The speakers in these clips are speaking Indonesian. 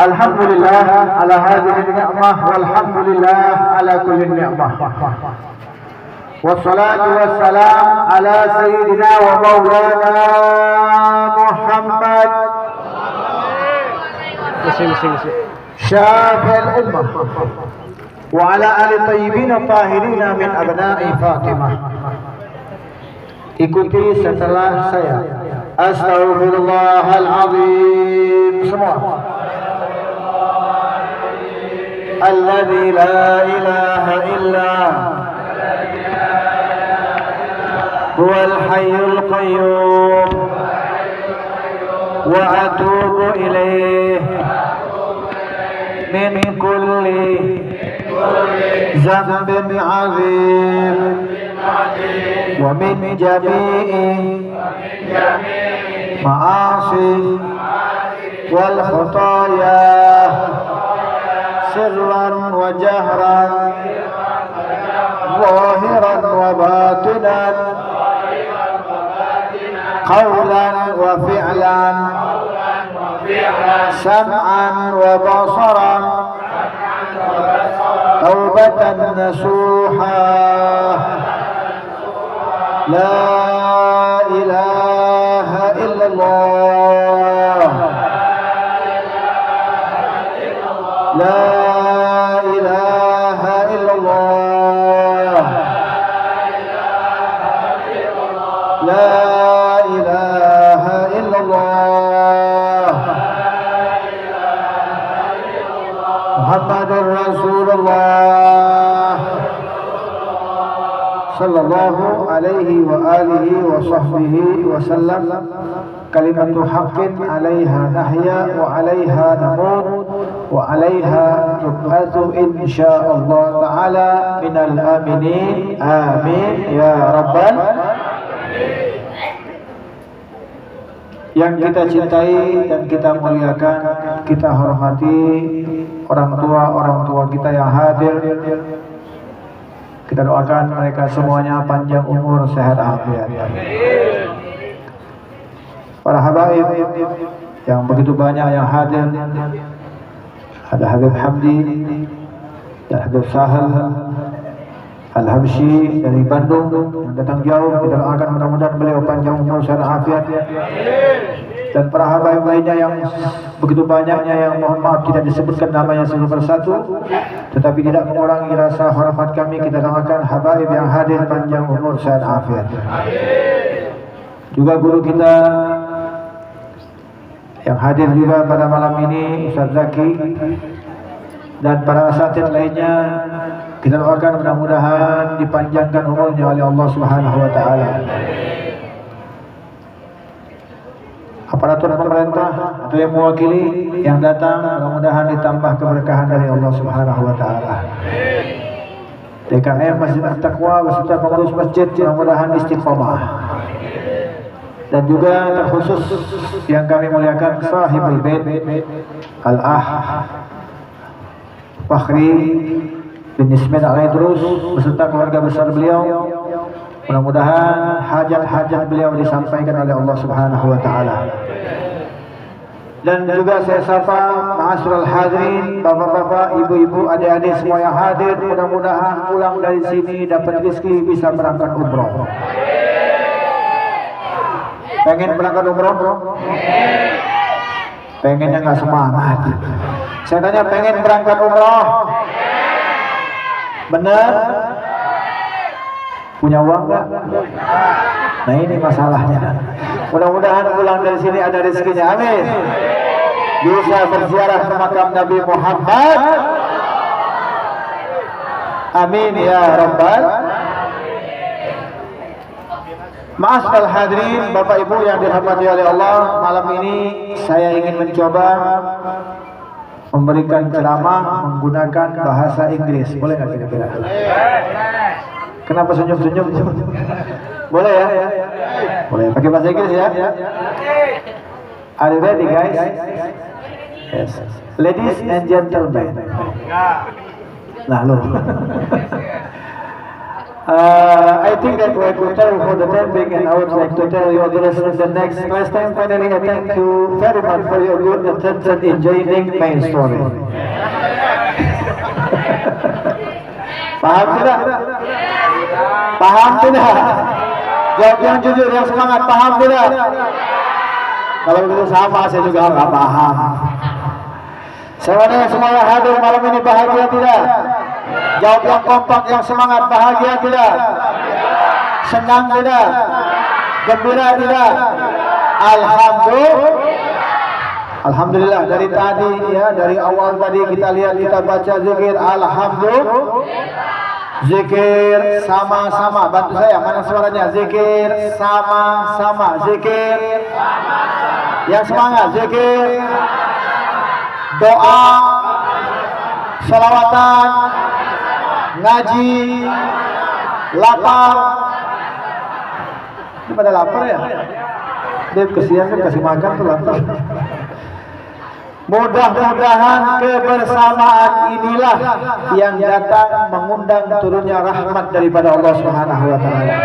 Alhamdulillah ala hadhihi ni'mah walhamdulillah ala kulli ni'mah. Wassalatu wassalam ala sayyidina wa maulana Muhammad syafil ummah wa ala ali tayyibin tahirin min abna'i Fatimah. Ikuti setelah saya. Astaghfirullahalazim semua. Alladzi la ilaha illa huwal hayyul qayyum wa atubu ilaih min kulli dhanbin 'azim wa min jami'i ma'asi wal khotaya sirran wa jahran zahiran wa batinan qawlan wa fi'lan sam'an wa basaran taubatan nasuha la ilaha illallah la ilaha illallah la ilaha illallah Muhammadur Rasulullah sallallahu alaihi wa alihi wa sahbihi wa sallam. Kalimatu haqqin 'alaiha nahya wa 'alaiha namut wa 'alaiha nub'atsu insyaallah ta'ala minal aminin. Amin ya rabbal alamin. Yang kita cintai dan kita muliakan, kita hormati orang tua kita yang hadir. Kita doakan mereka semuanya panjang umur, sehat afiat. Para habaib yang begitu banyak yang hadir, ada Habib Hamdi dan Habib Sahal Al-Habsyi dari Bandung yang datang jauh. Kita doakan mudah-mudahan beliau panjang umur, sehat afiat. Dan para habaib lainnya yang begitu banyaknya yang mohon maaf tidak disebutkan namanya satu persatu, tetapi tidak mengurangi rasa hormat kami. Kita doakan habaib yang hadir panjang umur, sehat afiat. Juga guru kita yang hadir juga pada malam ini, Ustaz Zaki, dan para asatidz lainnya, kita doakan mudah-mudahan dipanjangkan umurnya oleh Allah Subhanahu wa taala. Aparatur pemerintah atau yang mewakili yang datang, mudah-mudahan ditambah keberkahan dari Allah Subhanahu wa taala. DKM Masjid At-Taqwa beserta pengurus masjid mudah-mudahan istiqomah. Dan juga terkhusus yang kami muliakan Sahibul Bait Al-Ah Fakhri bin Ismail Al-Idrus beserta keluarga besar beliau. Mudah-mudahan hajat-hajat beliau disampaikan oleh Allah Subhanahu wa taala. Dan juga saya sapa ma'asyiral hadirin, bapak-bapak, ibu-ibu, adik-adik semua yang hadir. Mudah-mudahan pulang dari sini dapat rezeki bisa berangkat umroh. Pengen berangkat umroh? Pengennya nggak semangat. Saya tanya, pengen berangkat umroh? Benar? Punya uang nggak? Nah ini masalahnya. Mudah-mudahan pulang dari sini ada rezekinya. Amin. Bisa berziarah ke makam Nabi Muhammad. Amin ya rabbal. Ma'asyiral hadirin, Bapak Ibu yang dirahmati oleh Allah, malam ini saya ingin mencoba memberikan ceramah menggunakan bahasa Inggris. Boleh nggak kira-kira? Kenapa senyum-senyum? Boleh ya? Boleh. Pakai bahasa Inggris ya? Are you ready guys? Yes. Ladies and gentlemen. Nah lo. I think that I could tell for the time being, and I would like to tell you this is the next class time. Finally, I thank you very much for your good attention in joining my story. Paham tidak? Paham tidak? Jawab yang jujur, yang semangat. Paham tidak? Kalau begitu sama, saya juga nggak paham. Semuanya semuanya hadir malam ini bahagia tidak? Jawab yang kompak, yang semangat. Bahagia tidak? Senang tidak? Gembira tidak? Alhamdulillah. Alhamdulillah, dari tadi ya, dari awal tadi kita lihat, kita baca zikir alhamdulillah. Zikir sama-sama. Bantu saya, mana suaranya? Zikir sama-sama. Zikir yang semangat. Zikir, doa, salawatan, ngaji, lapar. Ini pada lapar ya? Dia kesian kan, kasih makan tuh lapar. Mudah-mudahan kebersamaan inilah yang datang mengundang turunnya rahmat daripada Allah Subhanahu wa taala.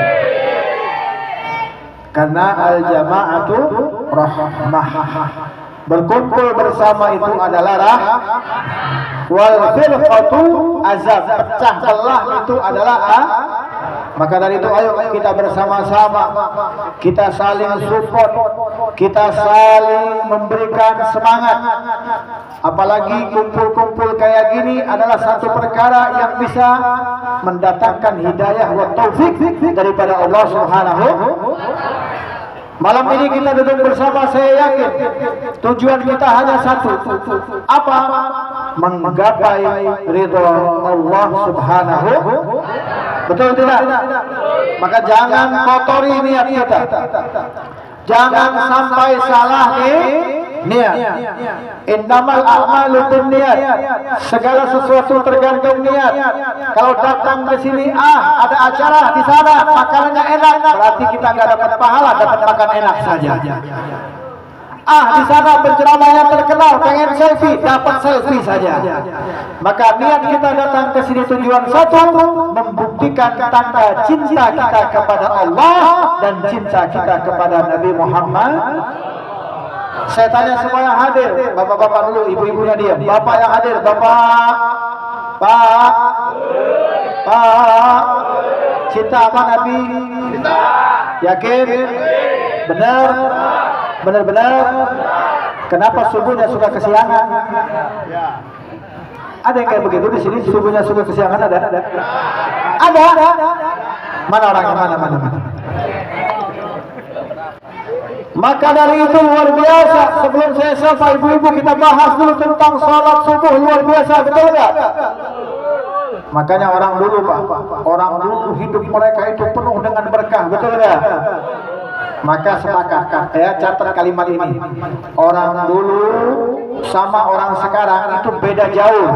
Karena al-jama'atu rahmah. Berkumpul bersama itu adalah wal firqatu azab. Pecah belah itu adalah Maka dari itu ayo kita bersama-sama, kita saling support, kita saling memberikan semangat. Apalagi kumpul-kumpul kayak gini adalah satu perkara yang bisa mendatangkan hidayah wa taufik daripada Allah Subhanahu. Malam ini kita duduk bersama, saya yakin tujuan kita hanya satu. Apa? Menggapai ridha Allah Subhanahu. Betul tidak? Maka jangan kotori niat kita. Jangan sampai salah niat. Innamal a'malu binniyat. Segala sesuatu tergantung niat. Kalau datang ke sini, ada acara di sana, makanannya enak, berarti kita nggak dapat pahala, dapat makan enak saja. Di sana penceramahnya terkenal, pengen selfie, dapat selfie saja. Maka niat kita datang ke sini tujuan satu, membuktikan tanda cinta kita kepada Allah dan cinta kita kepada Nabi Muhammad. Saya tanya semua yang hadir, bapak-bapak dulu, ibu-ibunya diam. Bapak yang hadir, bapak, Pak, cinta apa Nabi? Yakin? Benar? Benar-benar. Kenapa subuhnya suka kesiangan? Ada yang kayak begitu di sini, subuhnya suka kesiangan, ada? Ada. Mana orangnya? Mana? Maka dari itu luar biasa. Sebelum saya selesai, ibu-ibu, kita bahas dulu tentang salat subuh. Luar biasa, betul nggak? Makanya orang dulu, Pak, orang dulu hidup mereka itu penuh dengan berkah, betul nggak? Maka sepakat, ya, catat kalimat ini. Orang dulu sama orang sekarang itu beda jauh.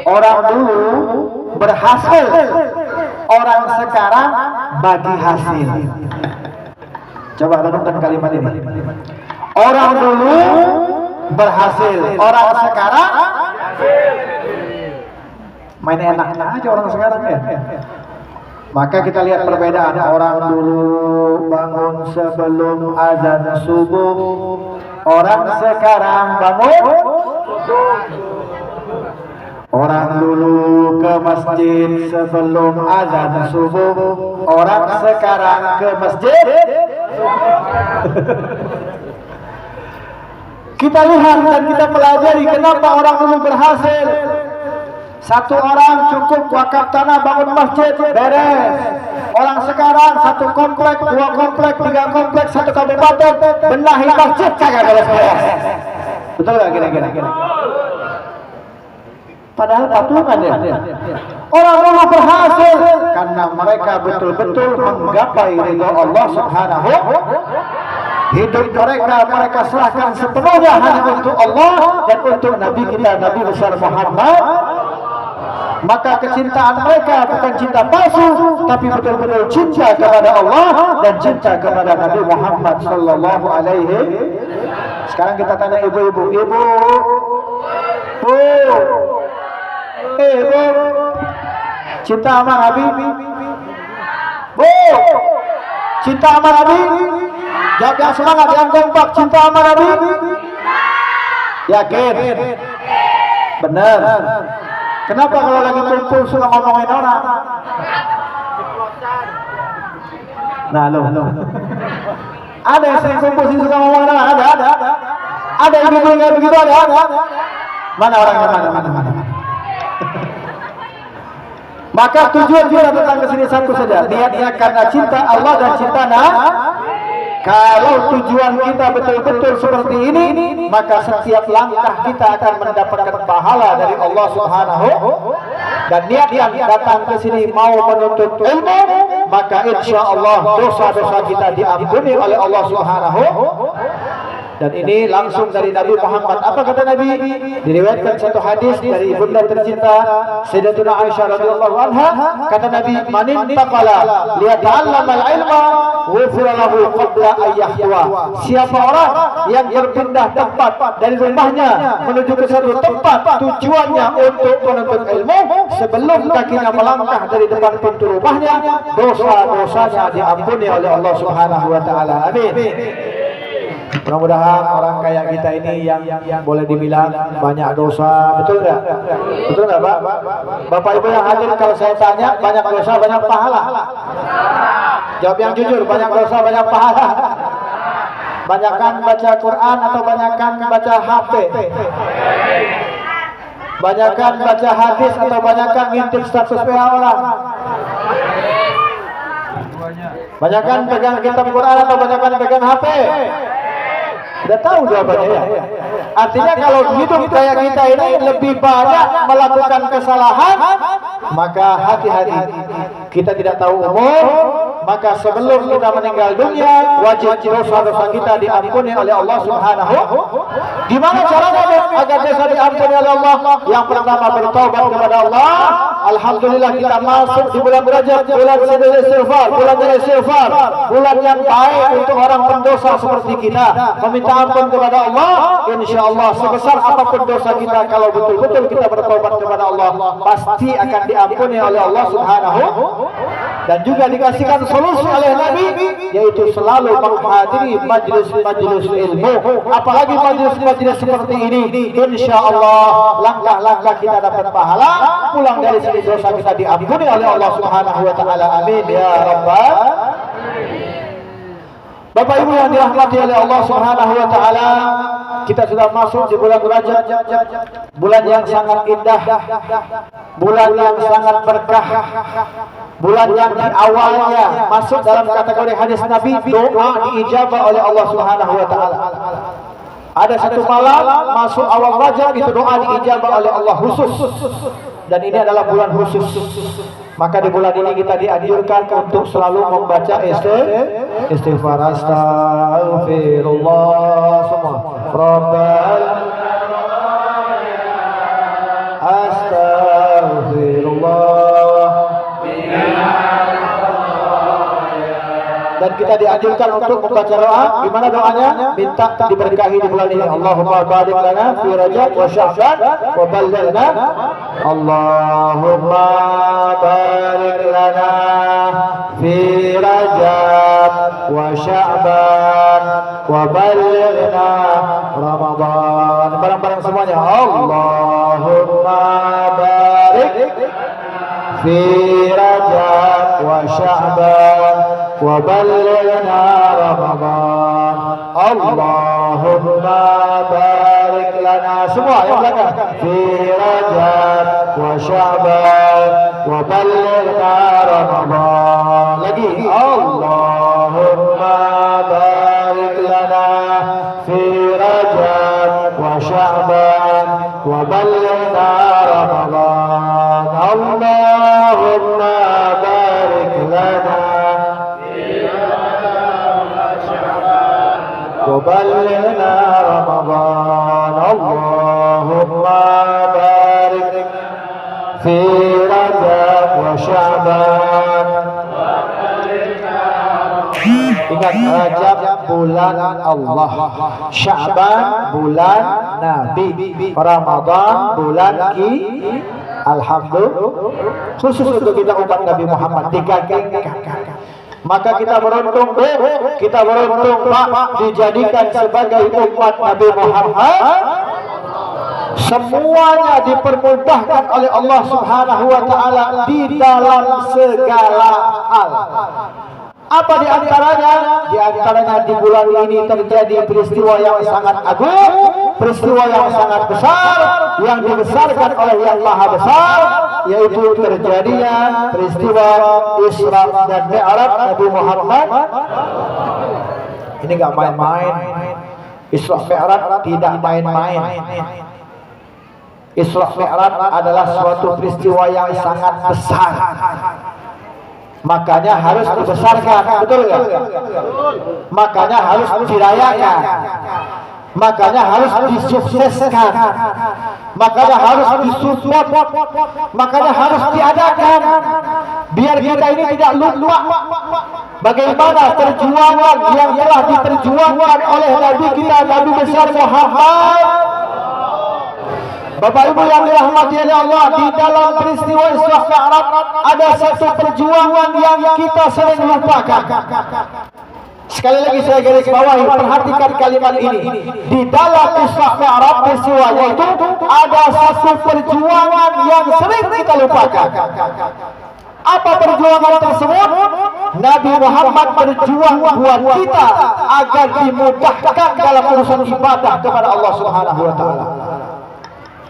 Orang dulu berhasil, orang sekarang bagi hasil. Coba renungkan kalimat ini. Orang dulu berhasil, orang sekarang main enak aja orang sekarang ya. Maka kita lihat perbedaan. Orang dulu bangun sebelum azan subuh, orang sekarang bangun. Orang dulu ke masjid sebelum azan subuh, orang sekarang ke masjid. Kita lihat dan kita pelajari kenapa orang dulu berhasil. Satu orang cukup wakaf tanah bangun masjid, beres. Orang sekarang satu komplek, dua komplek, tiga komplek, satu kabupaten, benahi masjid kagak beres-beres. Betul gak kira-kira? Padahal patungan ya. Orang dulu berhasil karena mereka betul-betul menggapai ridha Allah Subhanahu. Hidup mereka serahkan sepenuhnya hanya untuk Allah dan untuk Nabi kita, Nabi besar Muhammad. Maka kecintaan mereka bukan cinta palsu, tapi betul-betul cinta kepada Allah dan cinta kepada Nabi Muhammad sallallahu alaihi. Sekarang kita tanya ibu-ibu, ibu, cinta sama Nabi? Cinta sama Nabi? Jawab yang semangat, yang kompak. Cinta sama Nabi? Yakin? Bener. Kenapa kalau lagi kumpul suka ngomongin orang? Nah, lo. Ada yang sering kumpul sih suka ngomongin orang? Ada. Ada yang kayak begitu, ada. Mana orangnya? Mana? Maka tujuan kita datang ke sini satu saja, niatnya karena cinta Allah dan cinta Nabi. Kalau tujuan kita betul-betul seperti ini, maka setiap langkah kita akan mendapatkan pahala dari Allah Subhanahu. Dan niat yang datang ke sini mau menuntut ilmu, maka insya Allah dosa-dosa kita diampuni oleh Allah Subhanahu. Dan ini langsung dari Nabi Muhammad. Apa kata Nabi? Diriwayatkan satu hadis dari ibunda tercinta Sayyidatuna Aisyah radhiyallahu anha. Kata Nabi, "Manin taqala liyata'allamal ilma ghufira lahu qabla ayyahwa." Siapa orang yang berpindah tempat dari rumahnya menuju ke satu tempat tujuannya untuk menuntut ilmu, sebelum kakinya melangkah dari depan pintu rumahnya, dosa-dosanya diampuni oleh Allah Subhanahu wa taala. Amin. Mudah-mudahan orang kayak kita ini yang boleh dibilang banyak dosa, betul nggak? Betul nggak, Pak? Bapak Ibu yang hadir, kalau saya tanya banyak dosa banyak pahala? Jawab yang jujur, banyak dosa banyak pahala. Banyakan baca Quran atau banyakan baca HP? Banyakan baca hadis atau banyakan ngintip status WA orang? Banyakan pegang kitab Quran atau banyakan pegang HP? Udah tahu jawabannya ya. Artinya kalau hidup kayak kita ini lebih banyak melakukan kesalahan, maka hati-hati. Kita tidak tahu umur, maka sebelum kita meninggal dunia, wajib dosa-dosa kita diampuni oleh Allah Subhanahu. Gimana caranya agar dosa diampuni oleh Allah? Yang pertama, bertobat kepada Allah. Alhamdulillah kita masuk di bulan Rajab, bulan istighfar, bulan istighfar, bulan yang baik untuk orang pendosa seperti kita. Meminta ampun kepada Allah, insya Allah sebesar apapun dosa kita, kalau betul-betul kita bertobat kepada Allah, pasti akan diampuni oleh Allah Subhanahu. Dan juga dikasihkan solusi oleh Nabi, yaitu selalu menghadiri majlis-majlis ilmu, apalagi majlis-majlis seperti ini. Insya Allah langkah-langkah kita dapat pahala, pulang dari sini dosa kita diampuni oleh Allah Subhanahu wa taala. Amin ya rabbal. Bapak Ibu yang dirahmati oleh Allah Subhanahu wa taala, kita sudah masuk di bulan Rajab, bulan yang sangat indah, bulan yang sangat berkah, bulan yang di awalnya masuk dalam kategori hadis Nabi, doa diijabah oleh Allah Subhanahu wa taala. Ada satu malam masuk awal Rajab, itu doa diijabah oleh Allah khusus. Dan ini adalah bulan khusus. Maka di bulan ini kita dianjurkan untuk selalu membaca istighfar. Astaghfirullah semua. Rabbal astaghfirullah. Dan kita dianjurkan untuk membaca doa. Gimana doanya? Minta diberkahi di bulan ini. Allahumma barik lana fi Rajab wa Sya'ban wa ballighna. Allahumma barik lana fi Rajab wa Sya'ban wa ballighna Ramadan. Barang-barang semuanya. Allahumma barik fi Rajab wa Sya'ban wa ballighna Ramadan. Allahumma barik lana, semua yang belakang, fi Rajab wa Sya'ban wa ballighna Ramadan. Lagi, Allahumma barik lana fi Rajab wa Sya'ban wa ballighna Ramadan. Allahumma barik lana وبلغنا رمضان. اللهم بارك في رجب وشعبان. Ingat, Rajab bulan Allah, Sya'ban bulan Nabi, Ramadan bulan Alhamdulillah khusus untuk kita umat Nabi Muhammad. Tiga Maka kita beruntung, kita beruntung Pak, dijadikan sebagai umat Nabi Muhammad. Semuanya dipermudahkan oleh Allah Subhanahu wa taala di dalam segala hal. Apa di antaranya? Di antaranya di bulan ini terjadi peristiwa yang sangat agung, peristiwa yang sangat besar, yang dibesarkan oleh Yang Maha Besar, yaitu terjadinya peristiwa Isra dan Mi'raj Nabi Muhammad. Ini nggak main-main. Isra Mi'raj tidak main-main. Isra Mi'raj adalah suatu peristiwa yang sangat besar. Makanya harus dibesarkan, betul nggak? Makanya harus dirayakan. Makanya harus disukseskan. Makanya harus disupport. Makanya harus diadakan. Biar kita ini tidak lupa bagaimana perjuangan yang telah diperjuangkan oleh Nabi kita, Nabi besar Muhammad. Bapak Ibu yang dirahmati oleh Allah, di dalam peristiwa Isra Mi'raj ada satu perjuangan yang kita sering lupakan. Sekali lagi saya garis bawahi, perhatikan kalimat ini. Di dalam Isra Mi'raj peristiwanya itu ada satu perjuangan yang sering kita lupakan. Apa perjuangan tersebut? Nabi Muhammad berjuang buat kita agar dimudahkan dalam urusan ibadah kepada Allah Subhanahu wa taala.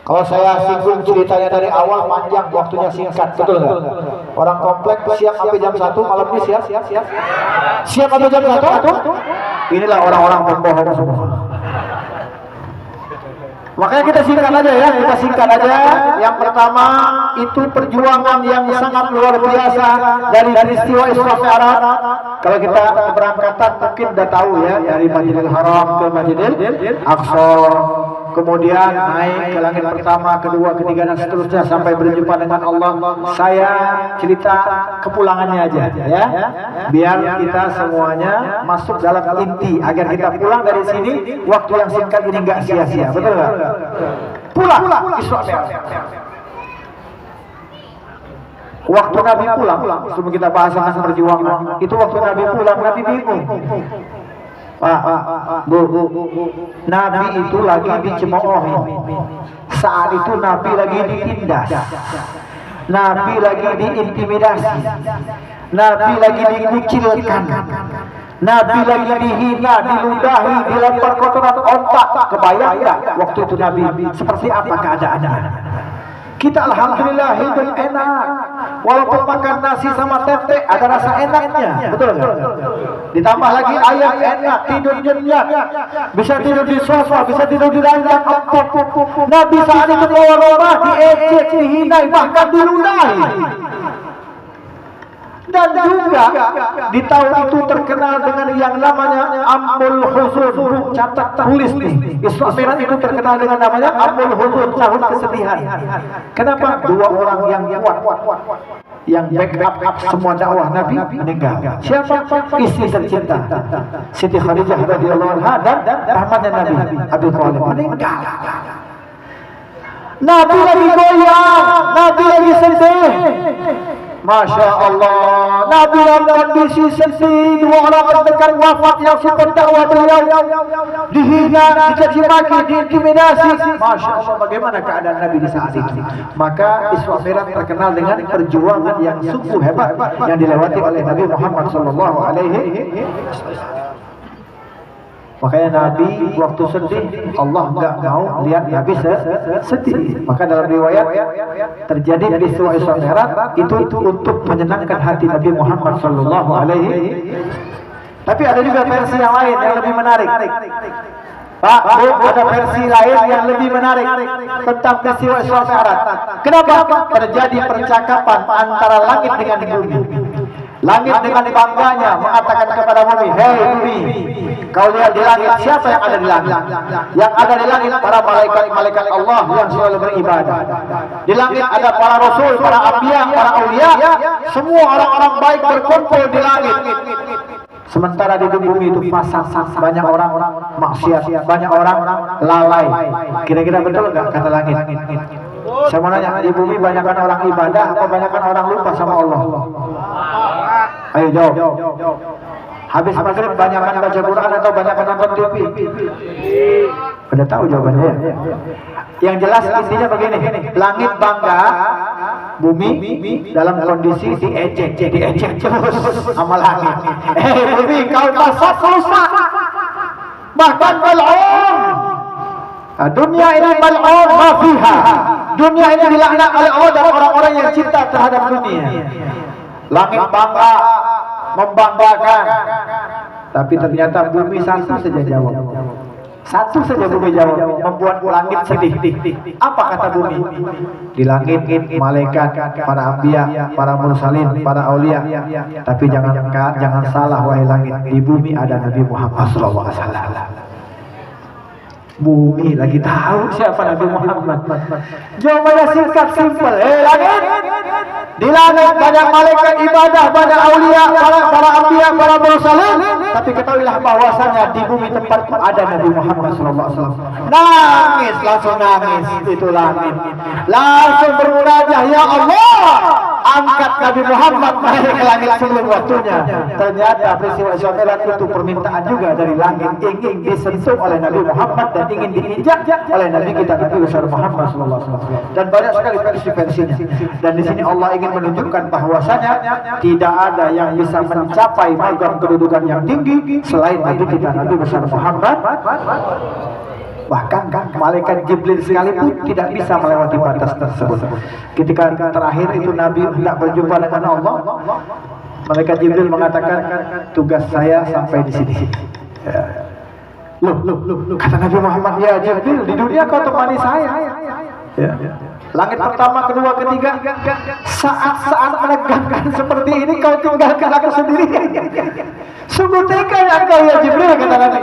Kalau saya singgung ceritanya dari awal panjang, waktunya singkat, betul nggak? Orang komplek siap sampai jam 1 malam ini siap? Siap sampai jam 1? Inilah orang-orang pembohong semua. Makanya kita singkat aja ya, kita singkat aja. Yang pertama itu perjuangan yang sangat luar biasa dari peristiwa Isra Mi'raj. Kalau kita keberangkatan mungkin udah tahu ya, dari Masjidil Haram ke Masjidil Aqsa, kemudian naik ke langit pertama, kedua, ketiga dan seterusnya sampai berjumpa dengan Allah. Saya cerita kepulangannya aja ya, biar kita semuanya masuk dalam inti, agar kita pulang dari sini waktu yang singkat ini nggak sia-sia, betul nggak? Pulang Isra Mi'raj. Waktu Nabi pulang, sebelum kita bahas perjuangan, itu waktu Nabi pulang, Nabi bingung. Pak, Bu, Nabi itu lagi dicemoohi. Saat itu Nabi lagi ditindas. Nabi lagi diintimidasi. Nabi lagi dikucilkan. Nabi lagi dihina, diludahi, dilempar kotoran otak. Kebayang nggak waktu itu Nabi seperti apa keadaannya? Kita alhamdulillah hidup enak. Walaupun makan nasi sama tempe ada rasa enaknya, betul nggak? Ditambah lagi ayam enak, tidur nyenyak, bisa tidur di sofa, bisa tidur di ranjang empuk. Nabi saat itu orang-orang diejek, dihina, bahkan diludahi. Dan juga di tahun itu terkenal dengan yang namanya Amul Huzun. Catat tulis nih, Isra Mi'raj itu terkenal dengan namanya Amul Huzun, tahun kesedihan. Kenapa? Dua orang yang kuat, yang backup semua dakwah Nabi meninggal. Siapa? Istri tercinta Siti Khadijah radhiyallahu anha dan rahmatnya Nabi Abi Thalib meninggal. Nabi lagi goyang, Nabi lagi sedih. Masya Allah, Nabi dalam kondisi sedih, dua orang terdekat wafat yang support dakwah beliau dihina, dicaci maki, diintimidasi. Masya Allah, bagaimana keadaan Nabi di saat itu? Maka Isra Mi'raj terkenal dengan perjuangan yang sungguh hebat yang dilewati oleh Nabi Muhammad sallallahu alaihi wasallam. Makanya Nabi waktu sedih, Allah nggak mau lihat Nabi sedih. Maka dalam riwayat terjadi peristiwa Isra Mi'raj itu untuk menyenangkan hati Nabi Muhammad sallallahu alaihi. Tapi ada juga versi yang lain yang lebih menarik. Pak, Bu, ada versi lain yang lebih menarik tentang peristiwa Isra Mi'raj. Kenapa? Terjadi percakapan antara langit dengan bumi. Langit dengan bangganya mengatakan kepada bumi, "Hei bumi, kau lihat di langit siapa yang ada di langit? Yang ada di langit para malaikat-malaikat Allah yang selalu beribadah. Di langit ada para rasul, para anbiya, para aulia, semua orang-orang baik berkumpul di langit. Sementara di bumi itu fasad, banyak orang maksiat, banyak orang lalai." Kira-kira betul nggak kata langit? Saya mau nanya, di bumi banyakkan orang ibadah apa banyakkan orang lupa sama Allah? Ayo jawab. Habis maghrib banyakkan baca Quran atau banyakkan nonton TV? Udah tahu jawabannya ya? Yang jelas intinya begini, langit bangga, bumi dalam kondisi diejek terus sama langit. Bumi kau basah rusak, bahkan mal'un. Dunia ini mal'un ma fiha. Dunia ini dilaknat oleh Allah dan orang-orang yang cinta terhadap dunia. Langit bangga, membanggakan, tapi ternyata bumi satu saja jawab. Satu saja bumi jawab, membuat langit sedih. Apa kata bumi? Di langit malaikat, para anbiya, para mursalin, para aulia. Tapi jangan salah wahai langit, di bumi ada Nabi Muhammad SAW. Bumi lagi tahu siapa Nabi Muhammad. Jawabannya singkat, simpel. Langit, di langit banyak malaikat ibadah, banyak aulia, para anbiya, para mursalin. Tapi ketahuilah bahwasanya di bumi tempatku ada Nabi Muhammad SAW. Nangis, langsung nangis. Itu langit. Langsung bermunajah, ya Allah, angkat Nabi Muhammad naik ke langit sebelum waktunya. Ternyata peristiwa Israel itu permintaan juga dari langit, ingin disentuh oleh Nabi Muhammad dan ingin diinjak oleh Nabi kita Nabi besar Muhammad SAW. Dan banyak sekali versi-versinya. Dan di sini Allah ingin menunjukkan bahwasanya tidak ada yang bisa mencapai maqam kedudukan yang tinggi selain Nabi kita Nabi besar Muhammad. Bahkan malaikat Jibril sekalipun tidak bisa melewati batas tersebut. Ketika terakhir itu Nabi hendak berjumpa dengan Allah, malaikat Jibril mengatakan, tugas saya sampai di sini. Ya. Loh, kata Nabi Muhammad, ya Jibril, di dunia kau temani saya. Ya. Langit pertama, kedua, ketiga, saat-saat menegangkan seperti ini kau tinggalkan aku sendiri. Sungguh tega engkau ya Jibril, kata Nabi.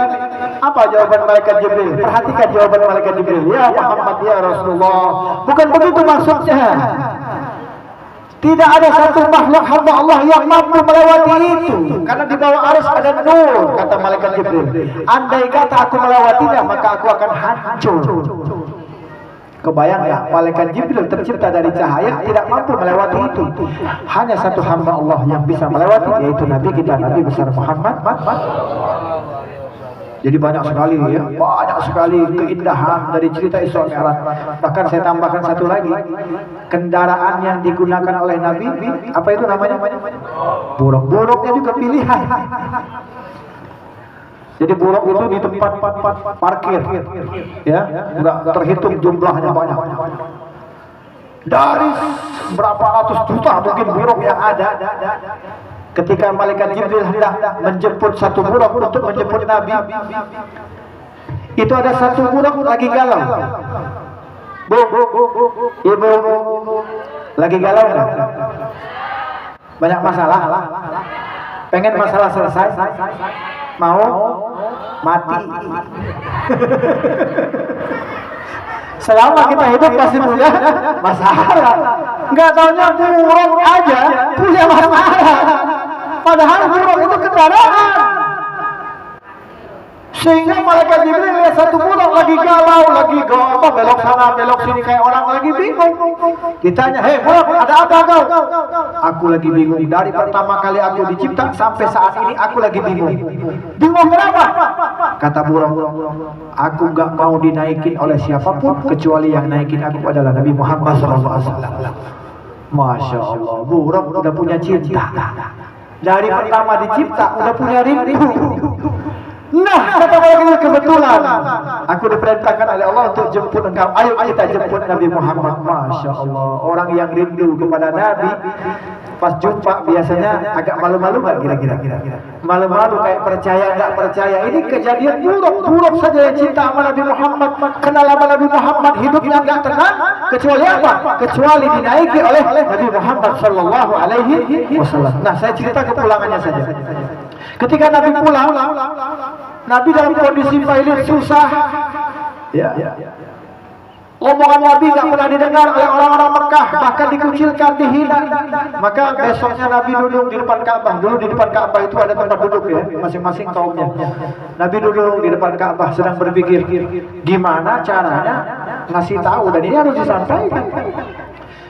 Apa jawaban malaikat Jibril? Perhatikan jawaban malaikat Jibril. Ya Muhammad, ya Rasulullah, bukan begitu maksudnya. Tidak ada satu makhluk hamba Allah yang mampu melewati itu. Karena di bawah arsy ada nur, kata malaikat Jibril. Andai kata aku melewatinya, maka aku akan hancur. Kebayang ya, malaikat Jibril tercipta dari cahaya tidak mampu melewati itu. Hanya satu hamba Allah yang bisa melewati, yaitu Nabi kita, Nabi besar Muhammad. Jadi banyak sekali ya, banyak sekali keindahan dari cerita Isra Mi'raj. Bahkan saya tambahkan satu lagi, kendaraan yang digunakan oleh Nabi, apa itu namanya? Buruk. Buruknya juga pilihan. Jadi buruk itu di tempat parkir, ya, nggak terhitung jumlahnya banyak. Dari berapa ratus juta mungkin buruk yang ada. Ketika malaikat Jibril hendak menjemput satu buruk untuk menjemput Nabi, itu ada satu buruk lagi galau. Ibu, lagi galau nggak? Banyak masalah. Pengen masalah selesai? Mau mati. Selama kita hidup pasti punya masalah. Nggak taunya buruk aja punya masalah. Padahal buruk itu kendaraan. Sehingga malaikat Jibril lihat satu buruk lagi galau, lagi belok sana belok sini kayak orang lagi bingung. Ditanya, hei buruk, ada apa kau? Aku lagi bingung. Dari pertama kali aku dicipta sampai saat ini aku lagi bingung. Bingung kenapa? Kata buruk, aku gak mau dinaikin oleh siapapun kecuali yang naikin aku adalah Nabi Muhammad SAW. Masya Allah, buruk udah punya cinta. Dari pertama dicipta udah punya rindu. Nah, kata malaikat, kebetulan aku diperintahkan oleh Allah untuk jemput engkau. Ayo kita jemput Nabi Muhammad. Masya Allah, orang yang rindu kepada Nabi pas jumpa biasanya agak malu-malu nggak kira-kira? Malu-malu kayak percaya nggak percaya. Ini kejadian buruk saja yang cinta sama Nabi Muhammad, kenal sama Nabi Muhammad, hidupnya nggak tenang. Kecuali apa? Kecuali dinaiki oleh Nabi Muhammad Sallallahu Alaihi Wasallam. Nah, saya cerita kepulangannya saja. Ketika Nabi pulang, Nabi dalam kondisi pahit susah. Ya. Omongan Nabi tidak pernah didengar oleh orang-orang Mekah, bahkan dikucilkan, dihina. Maka besoknya Nabi duduk di depan Ka'bah. Dulu di depan Ka'bah itu ada tempat duduk ya, masing-masing kaumnya. Nabi duduk di depan Ka'bah sedang berpikir, gimana caranya ngasih tahu, dan ini harus disampaikan.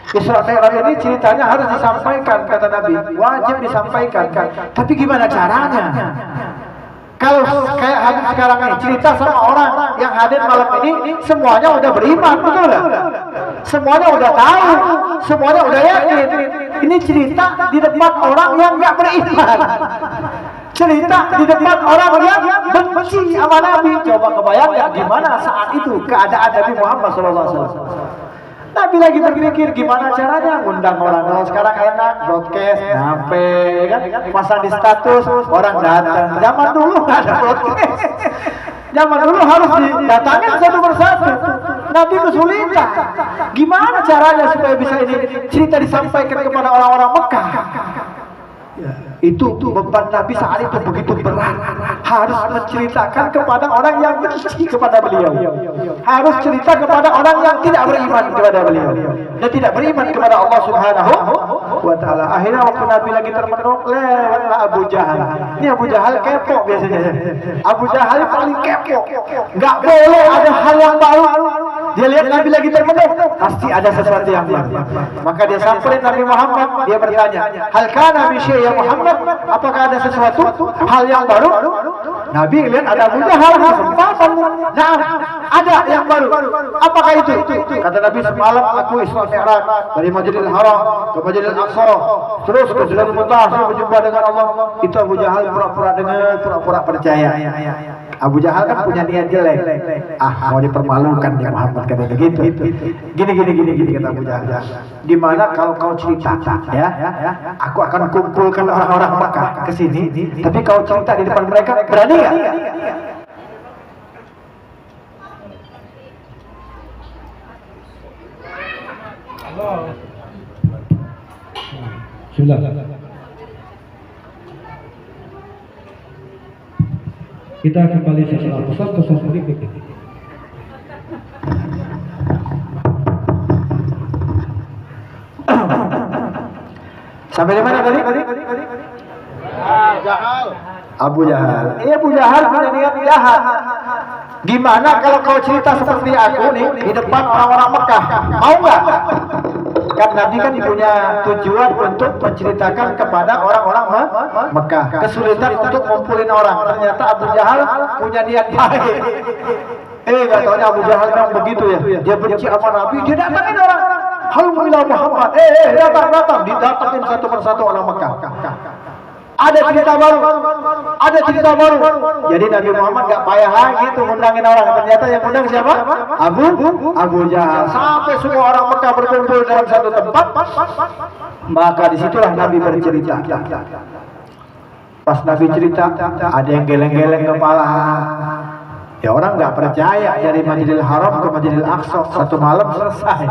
Isra Mi'raj ini ceritanya harus disampaikan, kata Nabi, wajib disampaikan. Tapi gimana caranya? Kalau kayak hadis sekarang ini cerita sama orang yang hadir malam ini, semuanya udah beriman, betul nggak? Semuanya udah tahu, semuanya udah yakin. Ini cerita di depan orang yang nggak beriman. Cerita di depan orang yang benci sama Nabi. Coba kebayang ya gimana saat itu keadaan Nabi Muhammad SAW. Nabi lagi berpikir gimana caranya ngundang orang. Kalau sekarang enak broadcast, nyampe kan, pasang di status, orang datang. Zaman dulu nggak ada broadcast. Zaman dulu harus didatangin satu persatu. Nabi kesulitan. Gimana caranya supaya bisa ini cerita disampaikan kepada orang-orang Mekah? Itu beban Nabi saat itu begitu berat, harus menceritakan kepada orang yang benci kepada beliau, harus cerita kepada orang yang tidak beriman kepada beliau dan tidak beriman kepada Allah Subhanahu wa Ta'ala. Akhirnya waktu Nabi lagi termenung, lewatlah Abu Jahal. Ini Abu Jahal kepo biasanya. Abu Jahal paling kepo, nggak boleh ada hal yang baru. Dia lihat Nabi lagi termenung, pasti ada sesuatu yang baru. Maka dia samperin Nabi Muhammad, dia bertanya, hal kana bi syai' ya Muhammad, apakah ada sesuatu hal yang baru? Nabi lihat ada Abu Jahal, kesempatan. Nah, ada yang baru. Apakah itu? Kata Nabi, semalam aku Isra Mi'raj dari Masjidil Haram ke Masjidil Aqsa, terus ke Sidratul Muntaha berjumpa dengan Allah. Itu Abu Jahal pura-pura dengar, pura-pura percaya. Abu Jahal kan punya niat jelek. Mau dipermalukan dia Muhammad, kata begitu. Gini kata Abu Jahal. Gimana kalau kau cerita ya? Aku akan kumpulkan orang-orang Makkah ke sini, tapi kau cerita di depan mereka, berani enggak? Sudah. Kita kembali setelah pesan berikut. Sampai di mana tadi? Jahal. Abu Jahal. Ini Abu Jahal punya niat jahat. Gimana kalau kau cerita seperti aku nih di depan orang-orang Mekah? Mau nggak? Kan Nabi kan punya tujuan untuk menceritakan kepada orang-orang Mekah. Kesulitan untuk ngumpulin orang. Ternyata Abu Jahal punya niat baik. Nggak taunya Abu Jahal memang begitu ya. Dia benci sama Nabi, dia datangin orang. Alhamdulillah Muhammad. Datang. Didatangin satu persatu orang Mekah. Ada cerita baru. Jadi Nabi Muhammad gak payah lagi tuh ngundangin orang. Ternyata yang undang siapa? Abu Jahal. Sampai semua orang Mekah berkumpul dalam satu tempat. Maka disitulah Nabi bercerita. Pas Nabi cerita, ada yang geleng-geleng kepala. Ya orang nggak percaya, dari Masjidil Haram ke Masjidil Aqsa satu malam selesai.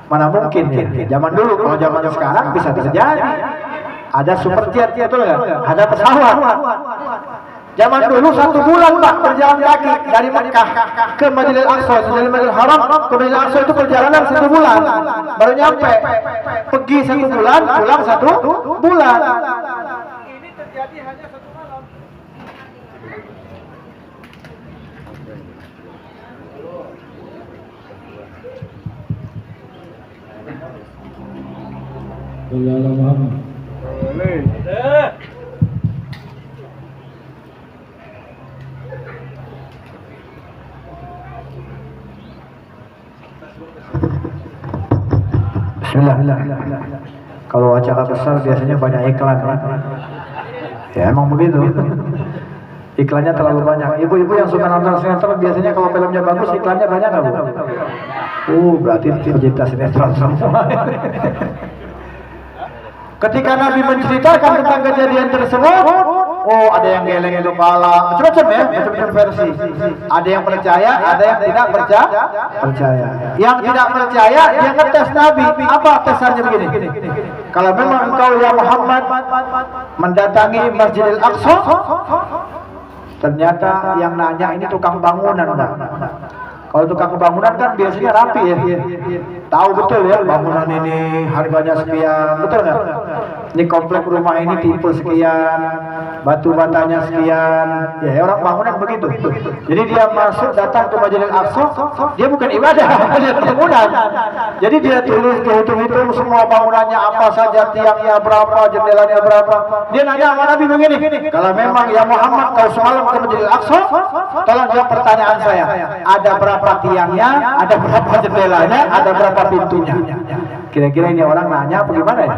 Mana mungkin ya? Zaman dulu, kalau zaman sekarang bisa terjadi. Ada super jet, betul nggak? Ada pesawat. Zaman dulu 1 bulan Pak berjalan kaki dari Mekah ke Masjidil Aqsa, dari Masjidil Haram ke Masjidil Aqsa itu perjalanan 1 bulan, baru nyampe. Pergi 1 bulan, pulang 1 bulan. Ini terjadi hanya 1 malam. Saudara Muhammad. Bismillah. Kalau acara besar biasanya banyak iklan ya. Ya emang begitu. Iklannya terlalu banyak. Ibu-ibu yang suka nonton sinetron biasanya kalau filmnya bagus iklannya banyak nggak Bu? Berarti pecinta sinetron semua. Ketika Nabi menceritakan tentang kejadian tersebut, ada yang geleng kepala, macam-macam ya, macam-macam versi. Ada yang percaya, ada yang tidak percaya. Yang tidak percaya, dia ngetes Nabi. Apa tesannya begini? Kalau memang engkau ya Muhammad mendatangi Masjidil Aqsa, ternyata yang nanya ini tukang bangunan, Pak. Kalau tukang bangunan kan biasanya rapi ya. Tahu betul ya bangunan ini harganya sekian, betul nggak? Ini komplek rumah ini tipe sekian, batu batanya sekian. Ya orang bangunan begitu. Jadi dia masuk datang ke Masjidil Aqsa, dia bukan ibadah, dia bangunan. Jadi dia tulis hitung-hitung semua bangunannya apa saja, tiangnya berapa, jendelanya berapa. Dia nanya sama Nabi begini, kalau memang ya Muhammad kau semalam ke Masjidil Aqsa, tolong jawab pertanyaan saya. Ada berapa tiangnya, ada berapa jendelanya, ada berapa pintunya? Kira-kira ini orang nanya apa gimana ya?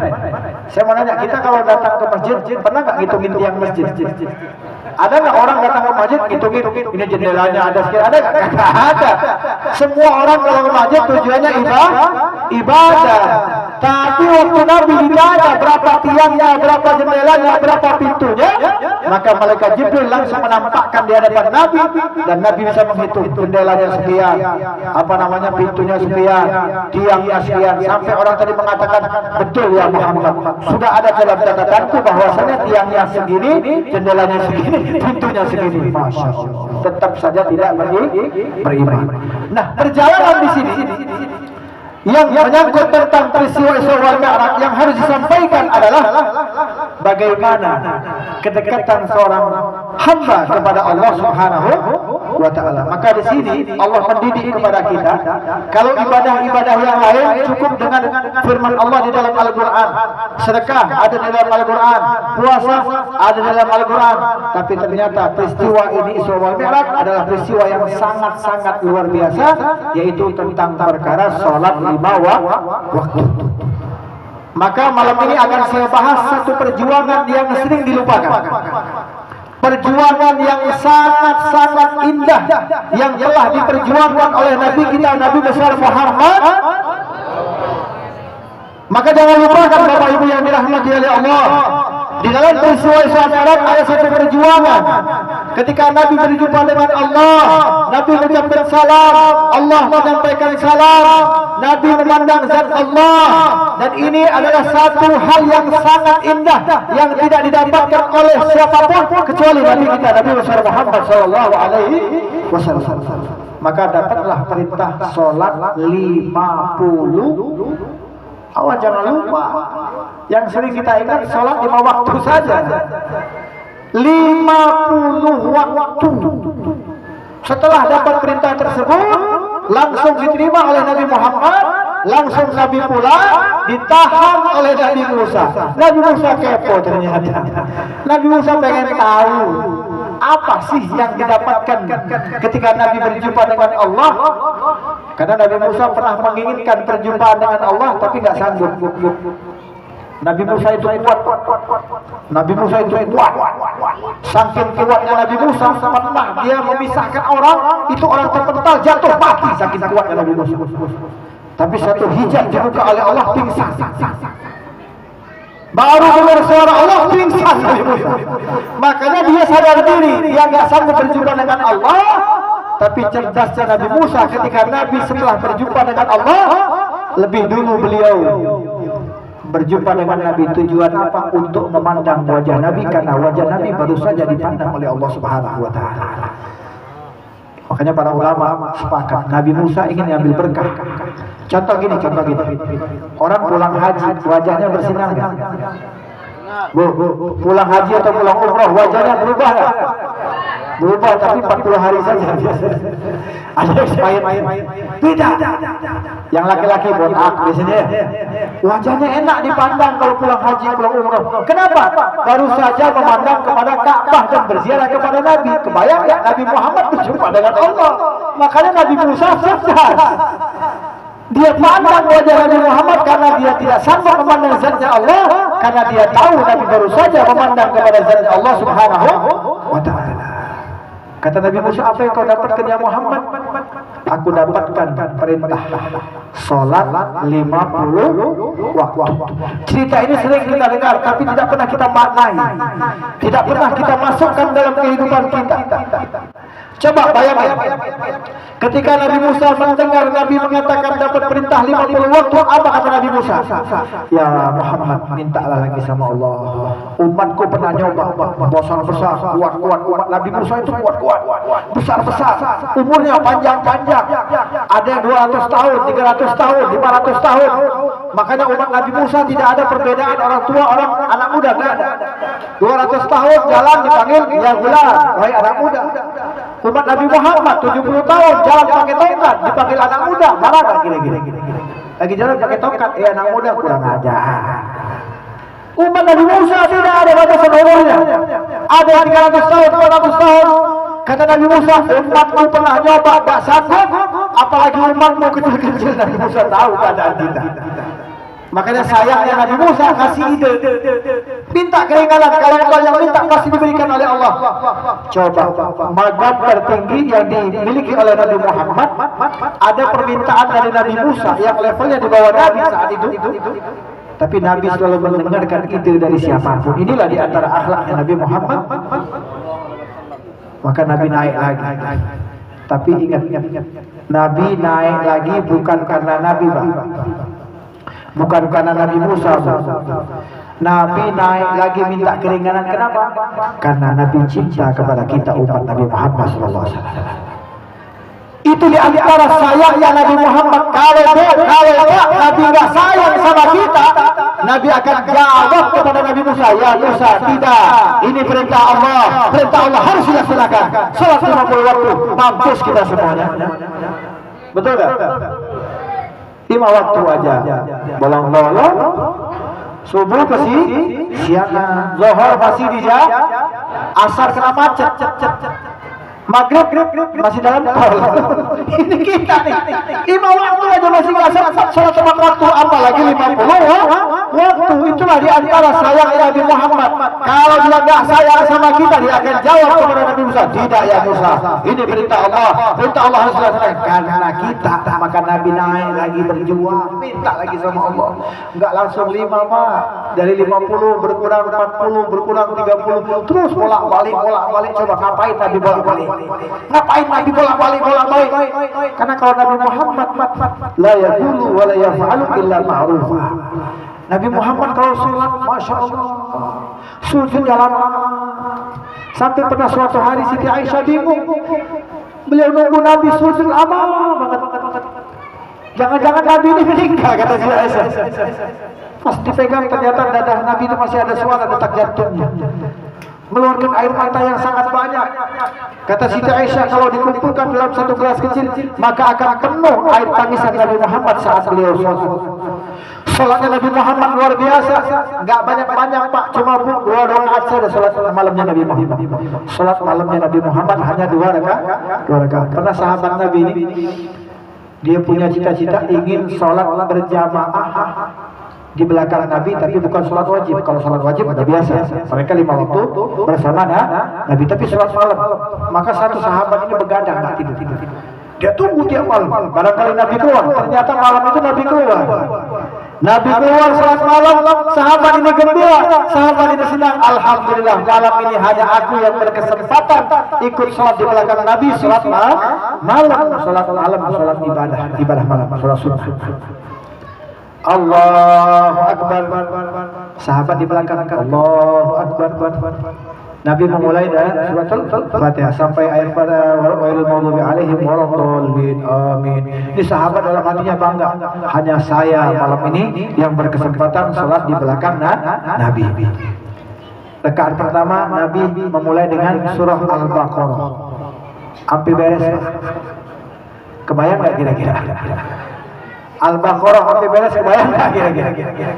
Saya mau nanya, kita kalau datang ke masjid pernah nggak ngitungin tiang masjid? Ada nggak orang datang ke masjid ngitungin ini jendelanya ada sekian? Ada nggak? Nggak ada. Semua orang kalau ke masjid tujuannya ibadah. Tapi waktu Nabi ditanya berapa tiangnya, berapa jendelanya, berapa pintunya, maka malaikat Jibril langsung menampakkan di hadapan Nabi dan Nabi bisa menghitung jendelanya sekian, apa namanya pintunya sekian, tiangnya sekian, sampai orang tadi mengatakan betul ya Muhammad, sudah ada dalam catatanku bahwasanya tiangnya segini, jendelanya segini, pintunya segini. Masya Allah. Tetap saja tidak beriman. Nah, perjalanan di sini yang menyangkut tentang peristiwa Isra wal Mi'raj yang harus disampaikan adalah bagaimana kedekatan seorang hamba kepada Allah Subhanahu wa Ta'ala. Maka di sini Allah mendidik kepada kita, kalau ibadah-ibadah yang lain cukup dengan firman Allah di dalam Al-Quran, sedekah ada di dalam Al-Quran, puasa ada di dalam Al-Quran, tapi ternyata peristiwa ini Isra wal Mi'raj adalah peristiwa yang sangat-sangat luar biasa, yaitu tentang perkara sholat 5 waktu. Maka malam ini akan saya bahas satu perjuangan yang sering dilupakan, perjuangan yang sangat-sangat indah yang telah diperjuangkan oleh Nabi kita, Nabi besar Muhammad. Maka jangan lupakan Bapak Ibu yang dirahmati oleh Allah, di dalam peristiwa Isra Mi'raj ada satu perjuangan. Ketika Nabi berjumpa dengan Allah, Nabi mengucapkan salam, Allah menyampaikan salam, Nabi memandang zat Allah, dan ini adalah satu hal yang sangat indah yang tidak didapatkan oleh siapapun kecuali Nabi kita, Nabi besar Muhammad sallallahu alaihi wasallam. Maka dapatlah perintah salat 50. Awas jangan lupa, yang sering kita ingat salat 5 waktu saja. 50 waktu. Setelah dapat perintah tersebut, langsung diterima oleh Nabi Muhammad, langsung Nabi pula ditahan oleh Nabi Musa. Nabi Musa kepo ternyata. Nabi Musa pengen tahu apa sih yang didapatkan ketika Nabi berjumpa dengan Allah. Karena Nabi Musa pernah menginginkan perjumpaan dengan Allah tapi nggak sanggup. Nabi Musa itu kuat. Nabi Musa itu kuat. Saking kuatnya Nabi Musa, pernah dia memisahkan orang, itu orang terpental jatuh mati saking kuatnya Nabi Musa. Tapi satu hijab dibuka oleh Allah, pingsan. Baru dengar suara Allah, pingsan Nabi Musa. Makanya dia sadar diri, dia nggak sanggup berjumpa dengan Allah. Tapi cerdasnya Nabi Musa ketika Nabi setelah berjumpa dengan Allah, lebih dulu beliau berjumpa dengan Nabi. Tujuan apa? Untuk memandang wajah Nabi, karena wajah Nabi baru saja dipandang oleh Allah Subhanahu wa Ta'ala. Makanya para ulama sepakat Nabi Musa ingin ambil berkah. Contoh gini. Orang pulang haji wajahnya bersinar nggak? Bu, pulang haji atau pulang umroh wajahnya berubah nggak? Berubah, tapi 40 hari saja. Ada expired. Tidak. Yang laki-laki botak biasanya wajahnya enak dipandang kalau pulang haji, pulang umroh. Kenapa? Baru saja memandang kepada Ka'bah dan berziarah kepada Nabi. Kebayang ya, Nabi Muhammad berjumpa dengan Allah. Makanya Nabi Musa cerdas. Dia pandang wajah Nabi Muhammad karena dia tidak sanggup memandang zatnya Allah, karena dia tahu Nabi baru saja memandang kepada zatnya Allah Subhanahu wa Ta'ala. Kata Nabi Musa, apa yang kau dapatkan ya Muhammad? Aku dapatkan perintah salat 50 waktu. Cerita ini sering kita dengar, tapi tidak pernah kita maknai, tidak pernah kita masukkan dalam kehidupan kita. Coba bayangkan, ketika Nabi Musa mendengar Nabi mengatakan dapat perintah 50 waktu, apa kata Nabi Musa? Ya Muhammad, mintalah lagi sama Allah. Umatku pernah nyoba besar-besar, kuat-kuat. Umat Nabi Musa itu kuat-kuat, besar-besar, umurnya panjang-panjang. Ada yang 200 tahun, 300 tahun, 500 tahun. Makanya umat Nabi Musa tidak ada perbedaan orang tua, orang anak muda, tidak ada. 200 tahun jalan dipanggil ya gulam, wahai anak muda. Umat Nabi Muhammad 70 tahun jalan pakai tongkat dipanggil anak muda, marah gak gini-gini? Lagi jalan pakai tongkat, anak muda kurang ajar. Umat Nabi Musa tidak ada batasan umurnya. Ada yang 300 tahun, 400 tahun. Kata Nabi Musa, umatmu pernah nyoba, gak sanggup, apalagi umatmu kecil-kecil. Nabi Musa tahu keadaan kita. Makanya sayangnya Nabi Musa kasih ide, minta keringanan, kalau Allah yang minta pasti diberikan oleh Allah. Coba, mazhab tertinggi yang dimiliki oleh Nabi Muhammad, ada permintaan dari Nabi Musa yang levelnya di bawah Nabi saat itu. Tapi Nabi selalu mendengarkan ide dari siapapun. Inilah di antara akhlaknya Nabi Muhammad. Maka Nabi naik lagi. Tapi ingat, Nabi naik lagi bukan karena Nabi, bukan karena Nabi Musa. Nabi naik lagi minta keringanan. Kenapa? Karena Nabi cinta kepada kita umat Nabi Muhammad SAW. Itu di antara sayangnya Nabi Muhammad. Kalau Nabi nggak sayang sama kita, Nabi akan jawab kepada Nabi Musa, ya Musa, tidak, ini perintah Allah harus dilaksanakan. Salat 50 waktu, mampus kita semuanya. Betul nggak? 5 waktu aja, bolong-bolong, subuh ke siang, zuhur masih di jam, asar kena macet, maghrib masih dalam tol. Ini kita nih, 5 waktu aja masih nggak salat 5 waktu, apalagi 50 waktu. Itulah di antara sayang Nabi Muhammad. Kalau dia nggak sayang sama kita, dia akan jawab kepada Nabi Musa, tidak ya Musa, ini perintah Allah harus dilaksanakan. Karena kita, maka Nabi naik lagi berjuang, minta lagi sama Allah. Nggak langsung 5 dari 50 berkurang 40, berkurang 30, terus bolak-balik. Coba ngapain Nabi bolak-balik? Karena kalau Nabi Muhammad la yaqulu wa la yaf'alu illa ma'rufa. Nabi Muhammad kalau sholat, masya Allah, sujud jalan. Sampai pernah suatu hari Siti Aisyah bingung, beliau nunggu Nabi sujud lama banget. Jangan-jangan Nabi ini meninggal, kata Siti Aisyah. Pas dipegang ternyata dada Nabi itu masih ada suara detak jantungnya, mengeluarkan air mata yang sangat banyak. Kata Siti Aisyah, kalau dikumpulkan dalam satu gelas kecil, maka akan penuh air tangisan Nabi Muhammad saat beliau sholat. Sholatnya Nabi Muhammad luar biasa, nggak banyak-banyak Pak, cuma 2 rakaat saja sholat malamnya Nabi Muhammad. Sholat malamnya Nabi Muhammad hanya 2 rakaat. Pernah sahabat Nabi ini, dia punya cita-cita ingin sholat berjamaah di belakang Nabi, tapi bukan sholat wajib. Kalau sholat wajib ada biasa, mereka 5 waktu bersama Nabi, tapi sholat malam. Maka satu sahabat ini begadang, nggak tidur. Dia tunggu tiap malam, barangkali Nabi keluar. Ternyata malam itu Nabi keluar. Sholat malam, sahabat ini gembira, sahabat ini senang. Alhamdulillah, malam ini hanya aku yang berkesempatan ikut sholat di belakang Nabi. Sholat malam, sholat ibadah malam, sholat sunnah. Allahu Akbar. Sahabat di belakang, Allahu Akbar. Nabi memulai dari suratul Fatihah sampai ayat pada wailul maghdubi alaihim waladdallin, amin. Ini sahabat dalam hatinya bangga, hanya saya malam ini yang berkesempatan sholat di belakang Nabi. Rakaat pertama Nabi memulai dengan surah Al-Baqarah. Hampir beres. Kebayang nggak kira-kira? Al-Baqarah sampai beres, kebayang nggak kira-kira?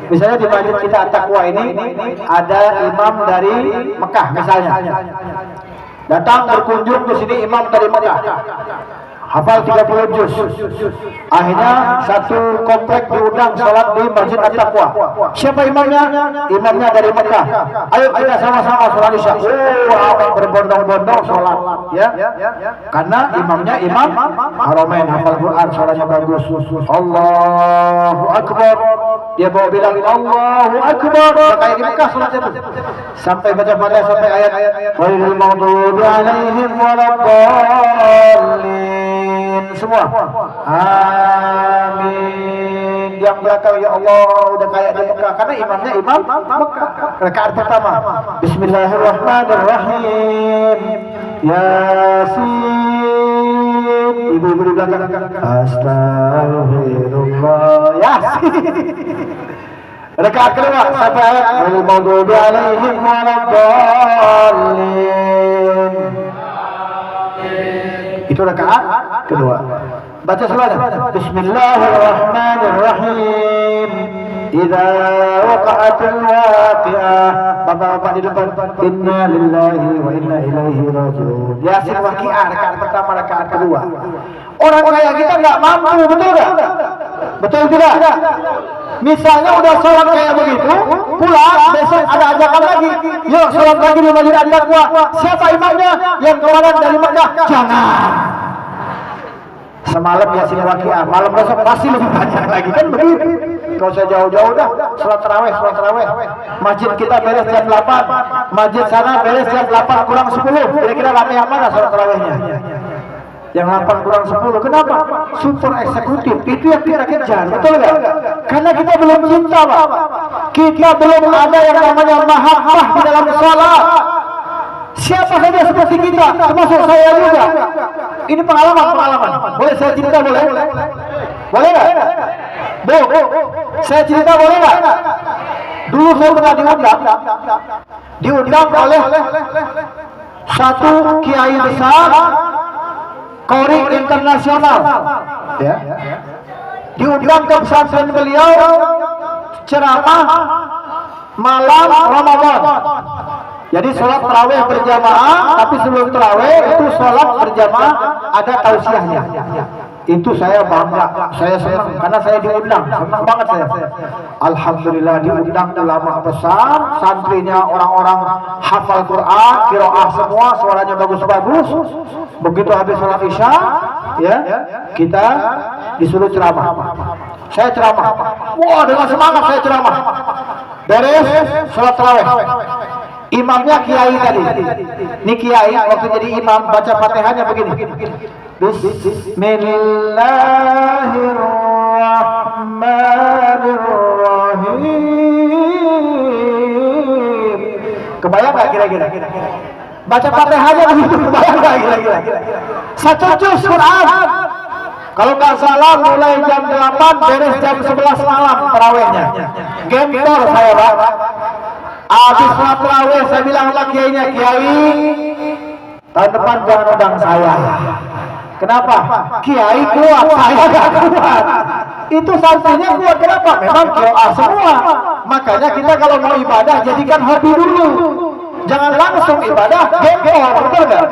Misalnya di masjid kita At-Taqwa ini ada imam dari Mekah misalnya, datang berkunjung ke sini imam dari Mekah, hafal 30 juz. Akhirnya satu komplek diundang sholat di Masjid At-Taqwa. Siapa imamnya? Imamnya dari Mekah. Ayo kita sama-sama sholat Isya. Abang berbondong-bondong sholat, ya. Karena imamnya imam Haramain, hafal Quran, sholatnya bagus. Allahu Akbar. Dia bawa bilang Allahu Akbar, kayak di Mekah salatnya tuh. Sampai baca Fatihah sampai ayat ghairil maghdubi alaihim waladdallin. Semua. Amin. Yang belakang ya Allah udah kayak di Mekah karena imamnya imam Mekah. Rakaat pertama. Bismillahirrahmanirrahim. Yasin. Ibu-ibu di belakang. Astagfirullah. Yasin. Rakaat kedua sampai ayat ghairil maghdubi alaihim waladdallin. Itu rakaat kedua. Baca selanjutnya. Bismillahirrahmanirrahim. Idza waqa'atil waqi'ah. Bapak-bapak di depan. Inna lillahi wa inna ilaihi raji'un. Yasin waqi'ah rakaat pertama, rakaat kedua. Orang kaya kita nggak mampu, betul nggak? Betul tidak? Misalnya udah sholat kayak begitu, pulang besok ada ajakan lagi. Yuk sholat lagi di Masjid At-Taqwa. Siapa imamnya? Yang kemarin dari Mekah. Jangan. Semalam Yasin waqi'ah, malam besok pasti lebih banyak lagi kan begitu. Kalau saya jauh-jauh dah, sholat tarawih. Masjid kita beres jam 8, masjid sana beres jam 8 kurang 10. Kira-kira rame yang mana sholat tarawihnya? Yang 8 kurang 10. Kenapa? Super eksekutif. Itu yang kita kejar, betul nggak? Karena kita belum cinta, Pak. Kita belum ada yang namanya mahabbah di dalam sholat. Siapa saja seperti kita, termasuk saya juga. Ini pengalaman. Boleh saya cerita, boleh? Boleh nggak? Bu, saya cerita boleh nggak? Dulu saya pernah diundang oleh satu kiai besar, Qori internasional, ya. Diundang ke pesantren beliau ceramah malam Ramadan. Jadi sholat tarawih berjamaah, tapi sebelum tarawih itu sholat berjamaah ada tausiahnya. Itu saya bangga, saya senang karena saya diundang, senang banget saya. Alhamdulillah diundang ulama besar, santrinya orang-orang hafal Quran, qiraah semua, suaranya bagus-bagus. Begitu habis sholat isya, ya kita disuruh ceramah. Saya ceramah, wah dengan semangat saya ceramah. Beres sholat tarawih. Imamnya kiai tadi. Ini kiai waktu jadi imam baca Fatihahnya begini. Bismillahirrahmanirrahim. Kebayang nggak kira-kira? Baca Fatihahnya begitu, kebayang nggak kira-kira? Satu juz Quran. Kalau nggak salah mulai jam 8 beres jam 11 malam tarawihnya. Gempor saya, Pak. Habis sholat tarawih saya bilang lagi kiainya, Kiai tahun depan jangan undang saya. Kenapa? Kiai kuat, saya gak kuat. Itu santrinya kuat, kenapa? Memang doa semua. Makanya kita kalau mau ibadah jadikan hobi dulu. Jangan langsung ibadah, gempor, betul gak?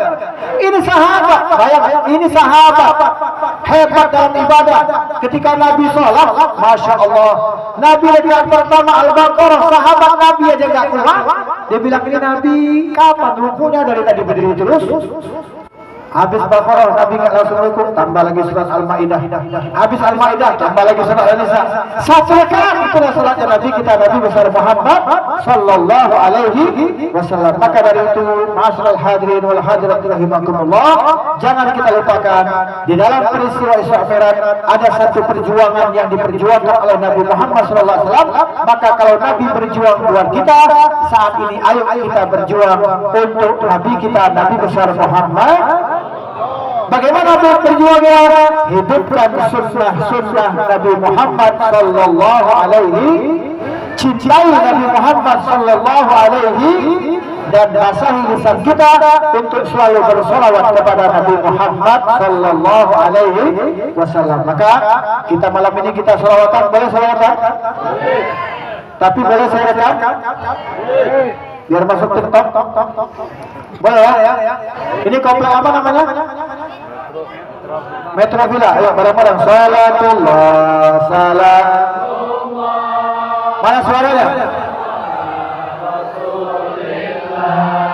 Ini sahabat, bayang, ini sahabat hebat dalam ibadah. Ketika Nabi sholat, Masya Allah, Nabi rakaat pertama Al-Baqarah, sahabat Nabi aja gak kuat. Dia bilang, ini Nabi kapan rukunya? Dari tadi berdiri terus. Habis Baqarah Nabi nggak langsung rukuk, tambah lagi surat Al-Maidah. Habis Al-Maidah tambah lagi surat An-Nisa. Satu rakaat itulah salatnya Nabi kita, Nabi besar Muhammad sallallahu alaihi wasallam. Maka dari itu, ma'asyiral hadirin wal hadirat rahimakumullah, jangan kita lupakan di dalam peristiwa Isra Mi'raj ada satu perjuangan yang diperjuangkan oleh Nabi Muhammad sallallahu alaihi wasallam. Maka kalau Nabi berjuang buat kita, saat ini ayo kita berjuang untuk Nabi kita, Nabi besar Muhammad. Bagaimana berjuangnya? Hidupkan sunnah Nabi Muhammad sallallahu alaihi, cintai Nabi Muhammad sallallahu alaihi, dan basahi lisan kita untuk selalu bersolawat kepada Nabi Muhammad sallallahu alaihi wasallam. Maka kita malam ini kita solawatan, boleh solawatan? Tapi boleh saya rekam? Biar masuk TikTok. Boleh ya? Ini komplek apa namanya? Metro Villa. Ayo bareng-bareng. Salatullah, salam. Mana suaranya?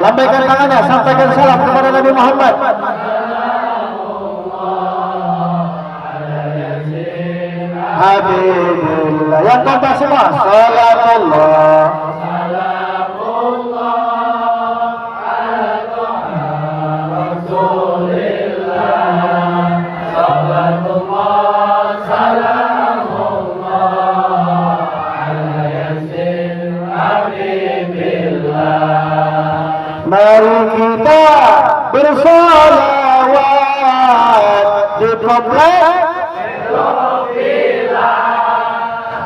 Lambaikan tangannya, sampaikan salam kepada Nabi Muhammad. habibillah. Yang kompak semua. Salatullah. Mari kita bersolawat di komplek.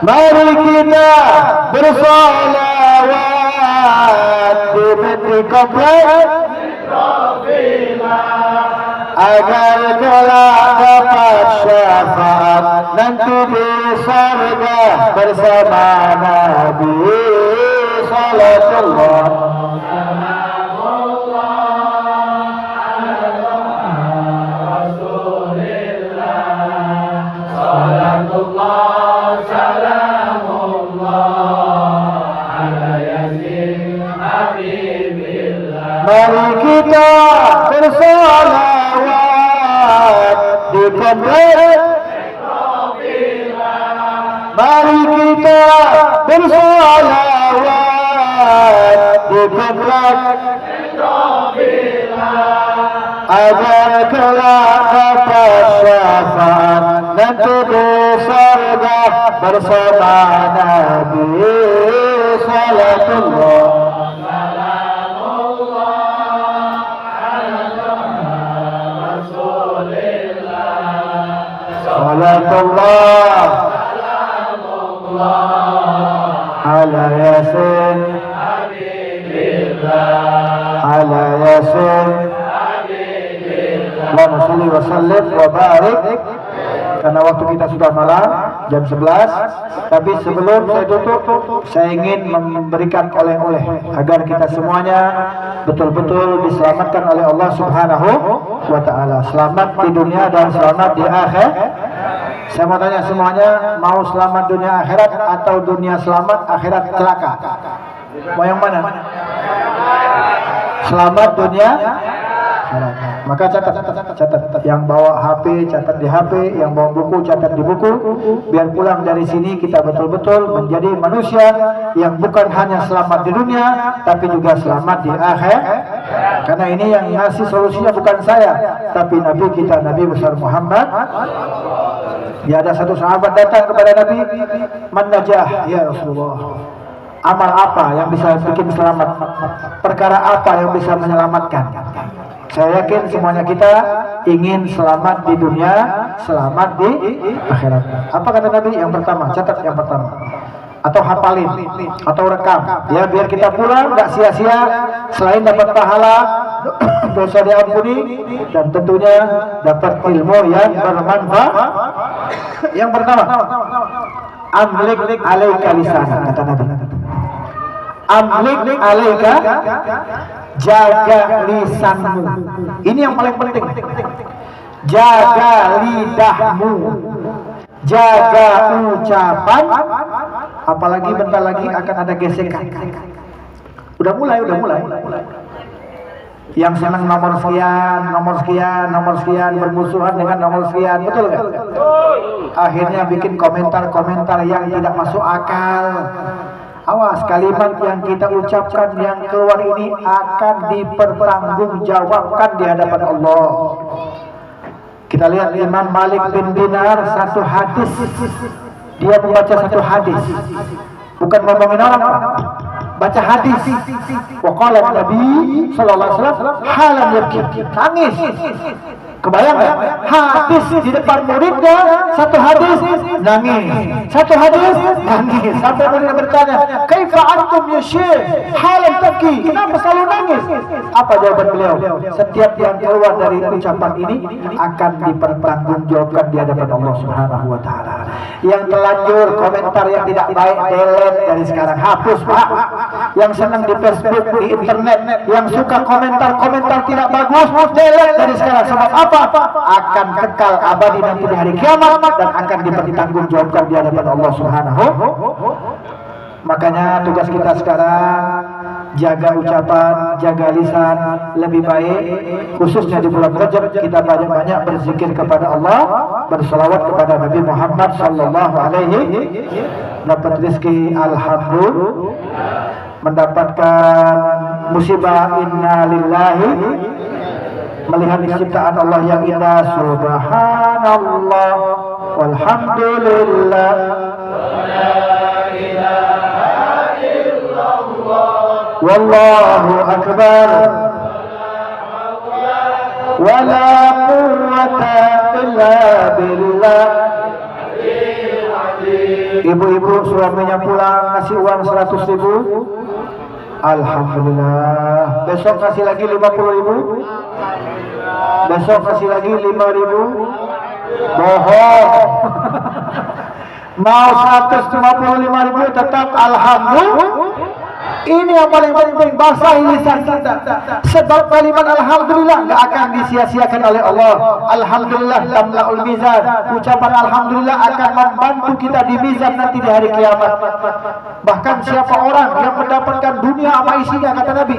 Mari kita bersolawat di komplek agar kelak dapat syafaat nanti di surga bersama Nabi. Salatullah. Mari kita bersolawat di komplek. Mari kita bersolawat di komplek agar kelak dapat syafaat nanti di surga bersama Nabi. Salatullah. Salatullah ala yasin ala yasin Allahumma sholli wa sallim wa barik. Karena waktu kita sudah malam jam 11, tapi sebelum saya tutup saya ingin memberikan oleh-oleh agar kita semuanya betul-betul diselamatkan oleh Allah Subhanahu wa taala. Selamat di dunia dan selamat di akhir. Saya mau tanya semuanya, mau selamat dunia akhirat atau dunia selamat akhirat celaka? Mau yang mana? Selamat dunia. Maka catat. Yang bawa HP catat di HP, yang bawa buku catat di buku. Biar pulang dari sini kita betul-betul menjadi manusia yang bukan hanya selamat di dunia, tapi juga selamat di akhir. Karena ini yang ngasih solusinya bukan saya, tapi Nabi kita, Nabi besar Muhammad. Ya, ada satu sahabat datang kepada Nabi, "Man najah ya Rasulullah?" Amal apa yang bisa bikin selamat? Perkara apa yang bisa menyelamatkan? Saya yakin semuanya kita ingin selamat di dunia, selamat di akhirat. Apa kata Nabi? Yang pertama, catat yang pertama. Atau hafalin, atau rekam. Ya, biar kita pulang nggak sia-sia. Selain dapat pahala, dosa diampuni, dan tentunya dapat ilmu yang bermanfaat. Yang pertama, amlik alaika lisanak, kata Nabi. Amlik alaika, jaga lisanmu. Ini yang paling penting. Jaga lidahmu, jaga ucapan. Apalagi bentar lagi akan ada gesekan. Udah mulai. Yang senang nomor sekian bermusuhan dengan nomor sekian, betul nggak? Akhirnya bikin komentar-komentar yang tidak masuk akal. Awas, kalimat yang kita ucapkan yang keluar ini akan dipertanggungjawabkan di hadapan Allah. Kita lihat Imam Malik bin Dinar, satu hadis. Dia membaca satu hadis. Bukan ngomongin orang, baca hadis. Waqala Nabi sallallahu alaihi wasallam halan yabki, nangis. Kebayang nggak? Hadis di depan muridnya, satu hadis nangis, satu hadis nangis. Sampai muridnya bertanya, "Kaifa antum ya Syekh? Halan tabki, kenapa selalu nangis?" Apa jawaban beliau? Setiap yang keluar dari ucapan ini akan dipertanggungjawabkan di hadapan Allah Subhanahu wa taala. Yang telanjur komentar yang tidak baik, delete dari sekarang, hapus Pak. Yang senang di Facebook, di internet, yang suka komentar-komentar tidak bagus, delete dari sekarang. Sebab apa? Akan kekal abadi nanti di hari kiamat dan akan dipertanggungjawabkan di hadapan Allah Subhanahu. Makanya tugas kita sekarang jaga ucapan, jaga lisan lebih baik, khususnya di bulan Rajab kita banyak-banyak berzikir kepada Allah, berselawat kepada Nabi Muhammad sallallahu alaihi, dapat rezeki alhamdulillah, mendapatkan musibah inna lillahi, melihat ciptaan Allah yang indah, subhanallah walhamdulillah wallahu akbar wala quwwata illa billah. Ibu-ibu suaminya pulang ngasih uang 100.000, alhamdulillah. Besok kasih lagi 50.000, besok kasih lagi 5.000, bohong. Mau 155.000 tetap alhamdulillah. Ini yang paling penting, bahasa lisan kita. Sebab kalimat alhamdulillah enggak akan disia-siakan oleh Allah. Alhamdulillah tamla'ul mizan. Ucapan alhamdulillah akan membantu kita di mizan nanti di hari kiamat. Bahkan siapa orang yang mendapatkan dunia apa isinya, kata Nabi,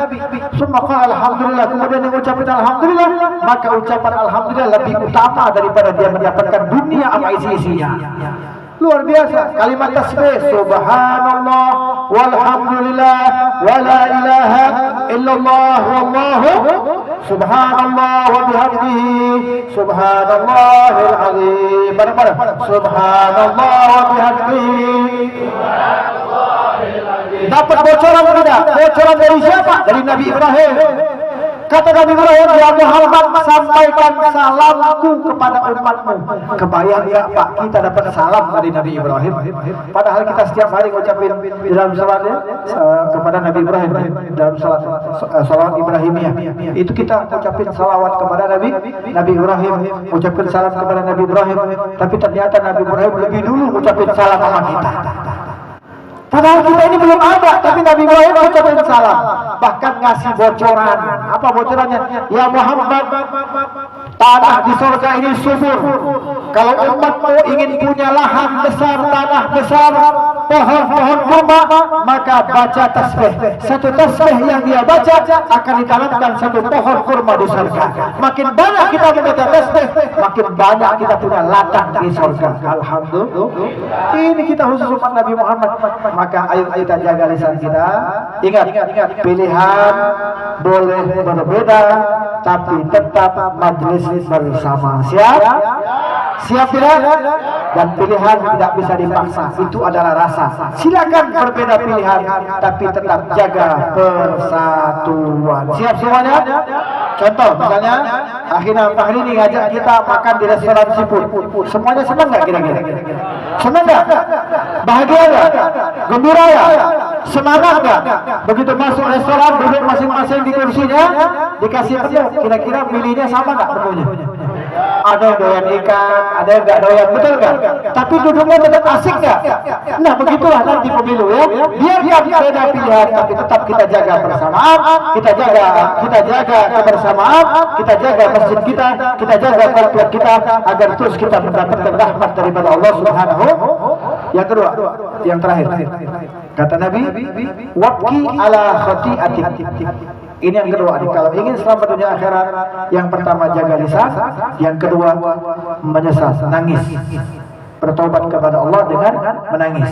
summa qala alhamdulillah, kemudian dia mengucapkan alhamdulillah, maka ucapan alhamdulillah lebih utama daripada dia mendapatkan dunia apa isi-isinya. Luar biasa kalimat tasbih, subhanallah walhamdulillah wala ilaha illallah wallahu subhanallah wa bihamdihi subhanallahil azim. Bareng-bareng, subhanallah wa bihamdihi. Dapat bocoran tidak? Bocoran dari siapa? Dari Nabi Ibrahim. Kata Nabi Ibrahim, ya Muhammad, sampaikan salamku kepada umatmu. Kebayang ya Pak, kita dapat salam dari Nabi Ibrahim. Padahal kita setiap hari ngucapin di dalam salatnya kepada Nabi Ibrahim, dalam salawat Ibrahimiyah. Itu kita ucapin salawat kepada Nabi Ibrahim, ucapin salam kepada Nabi Ibrahim. Tapi ternyata Nabi Ibrahim lebih dulu ucapin salam sama kita. Padahal kita ini belum ada, tapi Nabi Ibrahim ucapin salam, bahkan ngasih bocoran. Apa bocorannya? Ya Muhammad, tanah di surga ini subur. Kalau umatmu ingin punya lahan besar, tanah besar, pohon-pohon kurma, maka baca tasbih. Satu tasbih yang dia baca akan ditanamkan satu pohon kurma di surga. Makin banyak kita membaca tasbih, makin banyak kita punya ladang di surga. Alhamdulillah. Ini kita khusus umat Nabi Muhammad. Maka ayo kita jaga lisan kita. Ingat, pilihan boleh berbeda, tapi tetap majelis bersama. Siap? Siap tidak? Dan pilihan tidak bisa dipaksa. Itu adalah rasa. Silakan berbeda pilihan, tapi tetap jaga persatuan. Siap semuanya? Contoh, misalnya Akhina Fahri ini ngajak kita makan di restoran seafood. Semuanya senang nggak kira-kira? Senang nggak? Bahagia nggak? Gembira ya? Semangat nggak? Begitu masuk restoran, duduk masing-masing di kursinya, dikasih menu, kira-kira milihnya sama nggak menunya? Ada yang doyan ikan, ada yang nggak doyan, betul nggak? Tapi duduknya tetap asik nggak? Nah begitulah nanti pemilu ya. Biarkan beda pilihan, tapi tetap kita jaga persamaan, kita jaga kebersamaan, kita jaga masjid kita jaga komplek kita, agar terus kita mendapatkan rahmat daripada Allah Subhanahu. Yang kedua, yang terakhir, kata Nabi, waqi ala khati'atik. Ini yang kedua, kalau ingin selamat dunia akhirat, yang pertama jaga lisan, yang kedua menyesal, nangis, bertobat kepada Allah dengan menangis.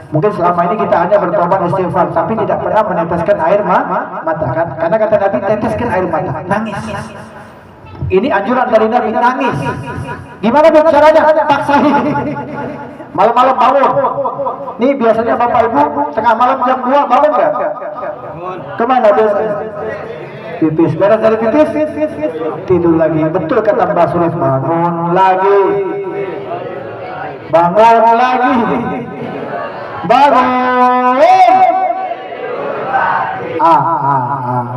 Mungkin selama ini kita hanya bertobat istighfar, tapi tidak pernah meneteskan air mata, kan? Karena kata Nabi, teteskan air mata, nangis. Ini anjuran dari Nabi, nangis. Gimana caranya? Paksain. Malam-malam bangun. Nih biasanya Bapak Ibu tengah malam jam 2 bangun nggak? Kemana biasanya? Pipis. Beres dari pipis, tidur lagi. Betul kata Mbak Sulis, bangun lagi. Bangun lagi. Bangun.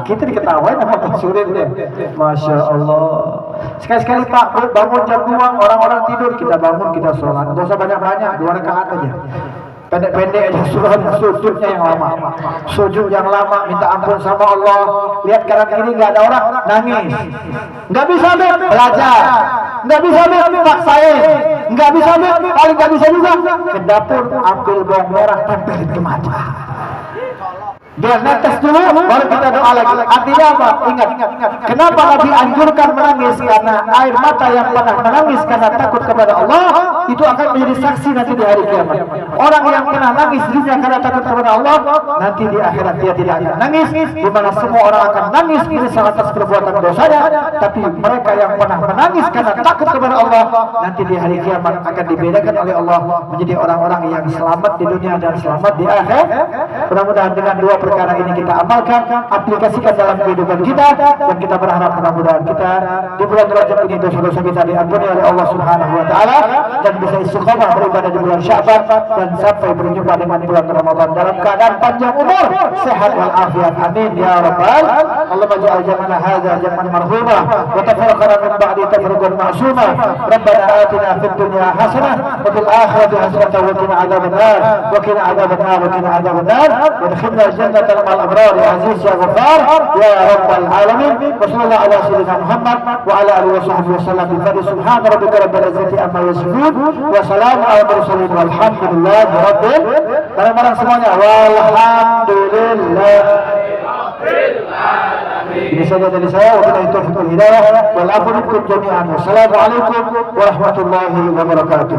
Kita diketawain sama Pak Surin deh. Masya Allah. Sekali-sekali Pak bangun jam 2, orang-orang tidur, kita bangun, kita sholat. Gak usah banyak-banyak, 2 rakaat aja. Pendek-pendek aja, sujudnya yang lama. Sujud yang lama, minta ampun sama Allah. Lihat kanan kiri nggak ada orang, nangis. Nggak bisa belajar. Nggak bisa paksain. Nggak bisa paling nggak bisa juga ke dapur, ambil bawang merah, tempelin ke mata. Biar netes dulu, baru kita doa lagi. Artinya apa? Ingat, kenapa Nabi anjurkan menangis? Karena air mata yang pernah menangis karena takut kepada Allah, itu akan menjadi saksi nanti di hari kiamat. Orang yang pernah nangis dirinya karena takut kepada Allah, nanti di akhirat dia tidak akan nangis, di mana semua orang akan nangis menyesal atas perbuatan dosanya. Tapi mereka yang pernah menangis karena takut kepada Allah, nanti di hari kiamat akan dibedakan oleh Allah menjadi orang-orang yang selamat di dunia dan selamat di akhirat. Mudah-mudahan dengan dua perkara ini kita amalkan, aplikasikan dalam kehidupan kita, dan kita berharap mudah-mudahan kita di bulan Rajab ini dosa-dosa kita diampuni oleh Allah Subhanahu wa taala, dan bisa istiqomah beribadah di bulan Sya'ban, dan sampai berjumpa dengan bulan Ramadan dalam keadaan panjang umur, sehat wal afiat. Amin ya rabbal alamin. Allahumma ja'al jam'ana hadza jam'an marhuma wa tafarraqana min ba'di tafarruqan ma'suma. Rabbana atina fid dunya hasanah wa fil akhirati hasanah wa qina adzabannar wa qina adzabannar wa qina adzabannar wa adkhilna jannata ma'al abrar ya aziz ya ghaffar ya rabbal alamin. Wa sallallahu ala sayyidina Muhammad wa ala alihi wa sahbihi wasallam. Bi subhana rabbika rabbil izzati amma yasifun wa salamun ala mursalin walhamdulillahi rabbil alamin. Semuanya walhamdulillah. Ini saja dari saya. Wabillahi taufiq wal hidayah wal afu minkum jami'an. Wassalamualaikum warahmatullahi wabarakatuh.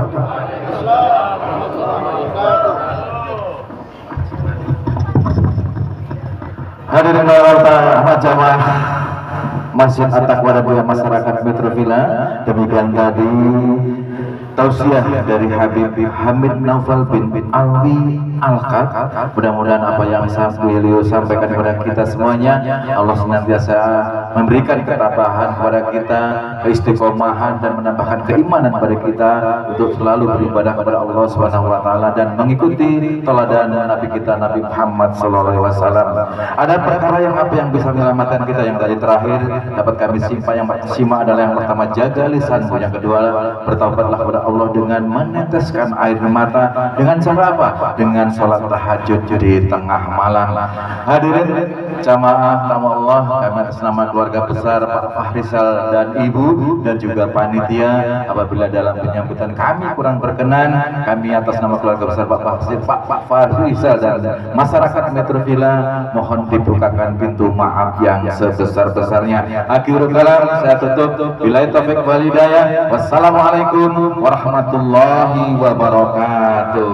Hadirin para jamaah Masjid At-Taqwa dan juga masyarakat Metro Villa, demikian tadi tausiah dari Habib Hamid Naufal bin Alwi Al-Kaq. Mudah-mudahan apa yang beliau sampaikan kepada kita semuanya, Allah senantiasa memberikan ketabahan kepada kita, keistiqomahan, dan menambahkan keimanan kepada kita untuk selalu beribadah kepada Allah Subhanahu wa taala dan mengikuti teladan Nabi kita Nabi Muhammad sallallahu alaihi wasallam. Ada perkara yang bisa menyelamatkan kita yang tadi terakhir dapat kami simak adalah yang pertama, jaga lisanmu. Yang kedua, bertaubatlah kepada Allah dengan meneteskan air mata. Dengan cara apa? Dengan sholat tahajud di tengah malam. Hadirin jamaah tamu Allah, kami atas nama keluarga besar Pak Fahrizal dan Ibu dan juga panitia, apabila dalam penyambutan kami kurang berkenan, kami atas nama keluarga besar Pak Fahrizal dan masyarakat Metro Villa mohon dibukakan pintu maaf yang sebesar-besarnya. Akhirul kalam saya tutup. Billahi taufiq wal hidayah. Wassalamualaikum warahmatullahi wabarakatuh.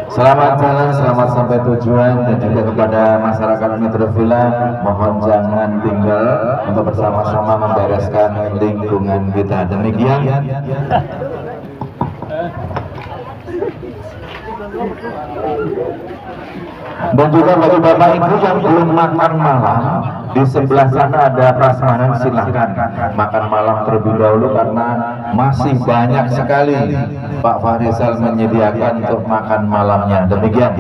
Selamat jalan, selamat sampai tujuan, dan juga kepada masyarakat Metro Villa mohon jangan tinggal untuk bersama-sama membereskan lingkungan kita. Demikian. Dan juga bagi Bapak Ibu yang belum makan malam, di sebelah sana ada prasmanan, silahkan makan malam terlebih dahulu karena masih banyak sekali Pak Fahrizal menyediakan untuk makan malamnya. Demikian.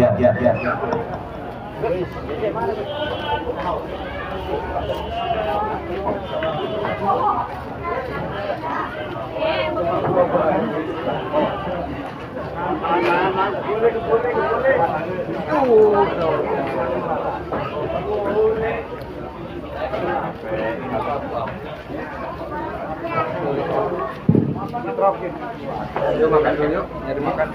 Yuk makan dulu yuk, nyari makan.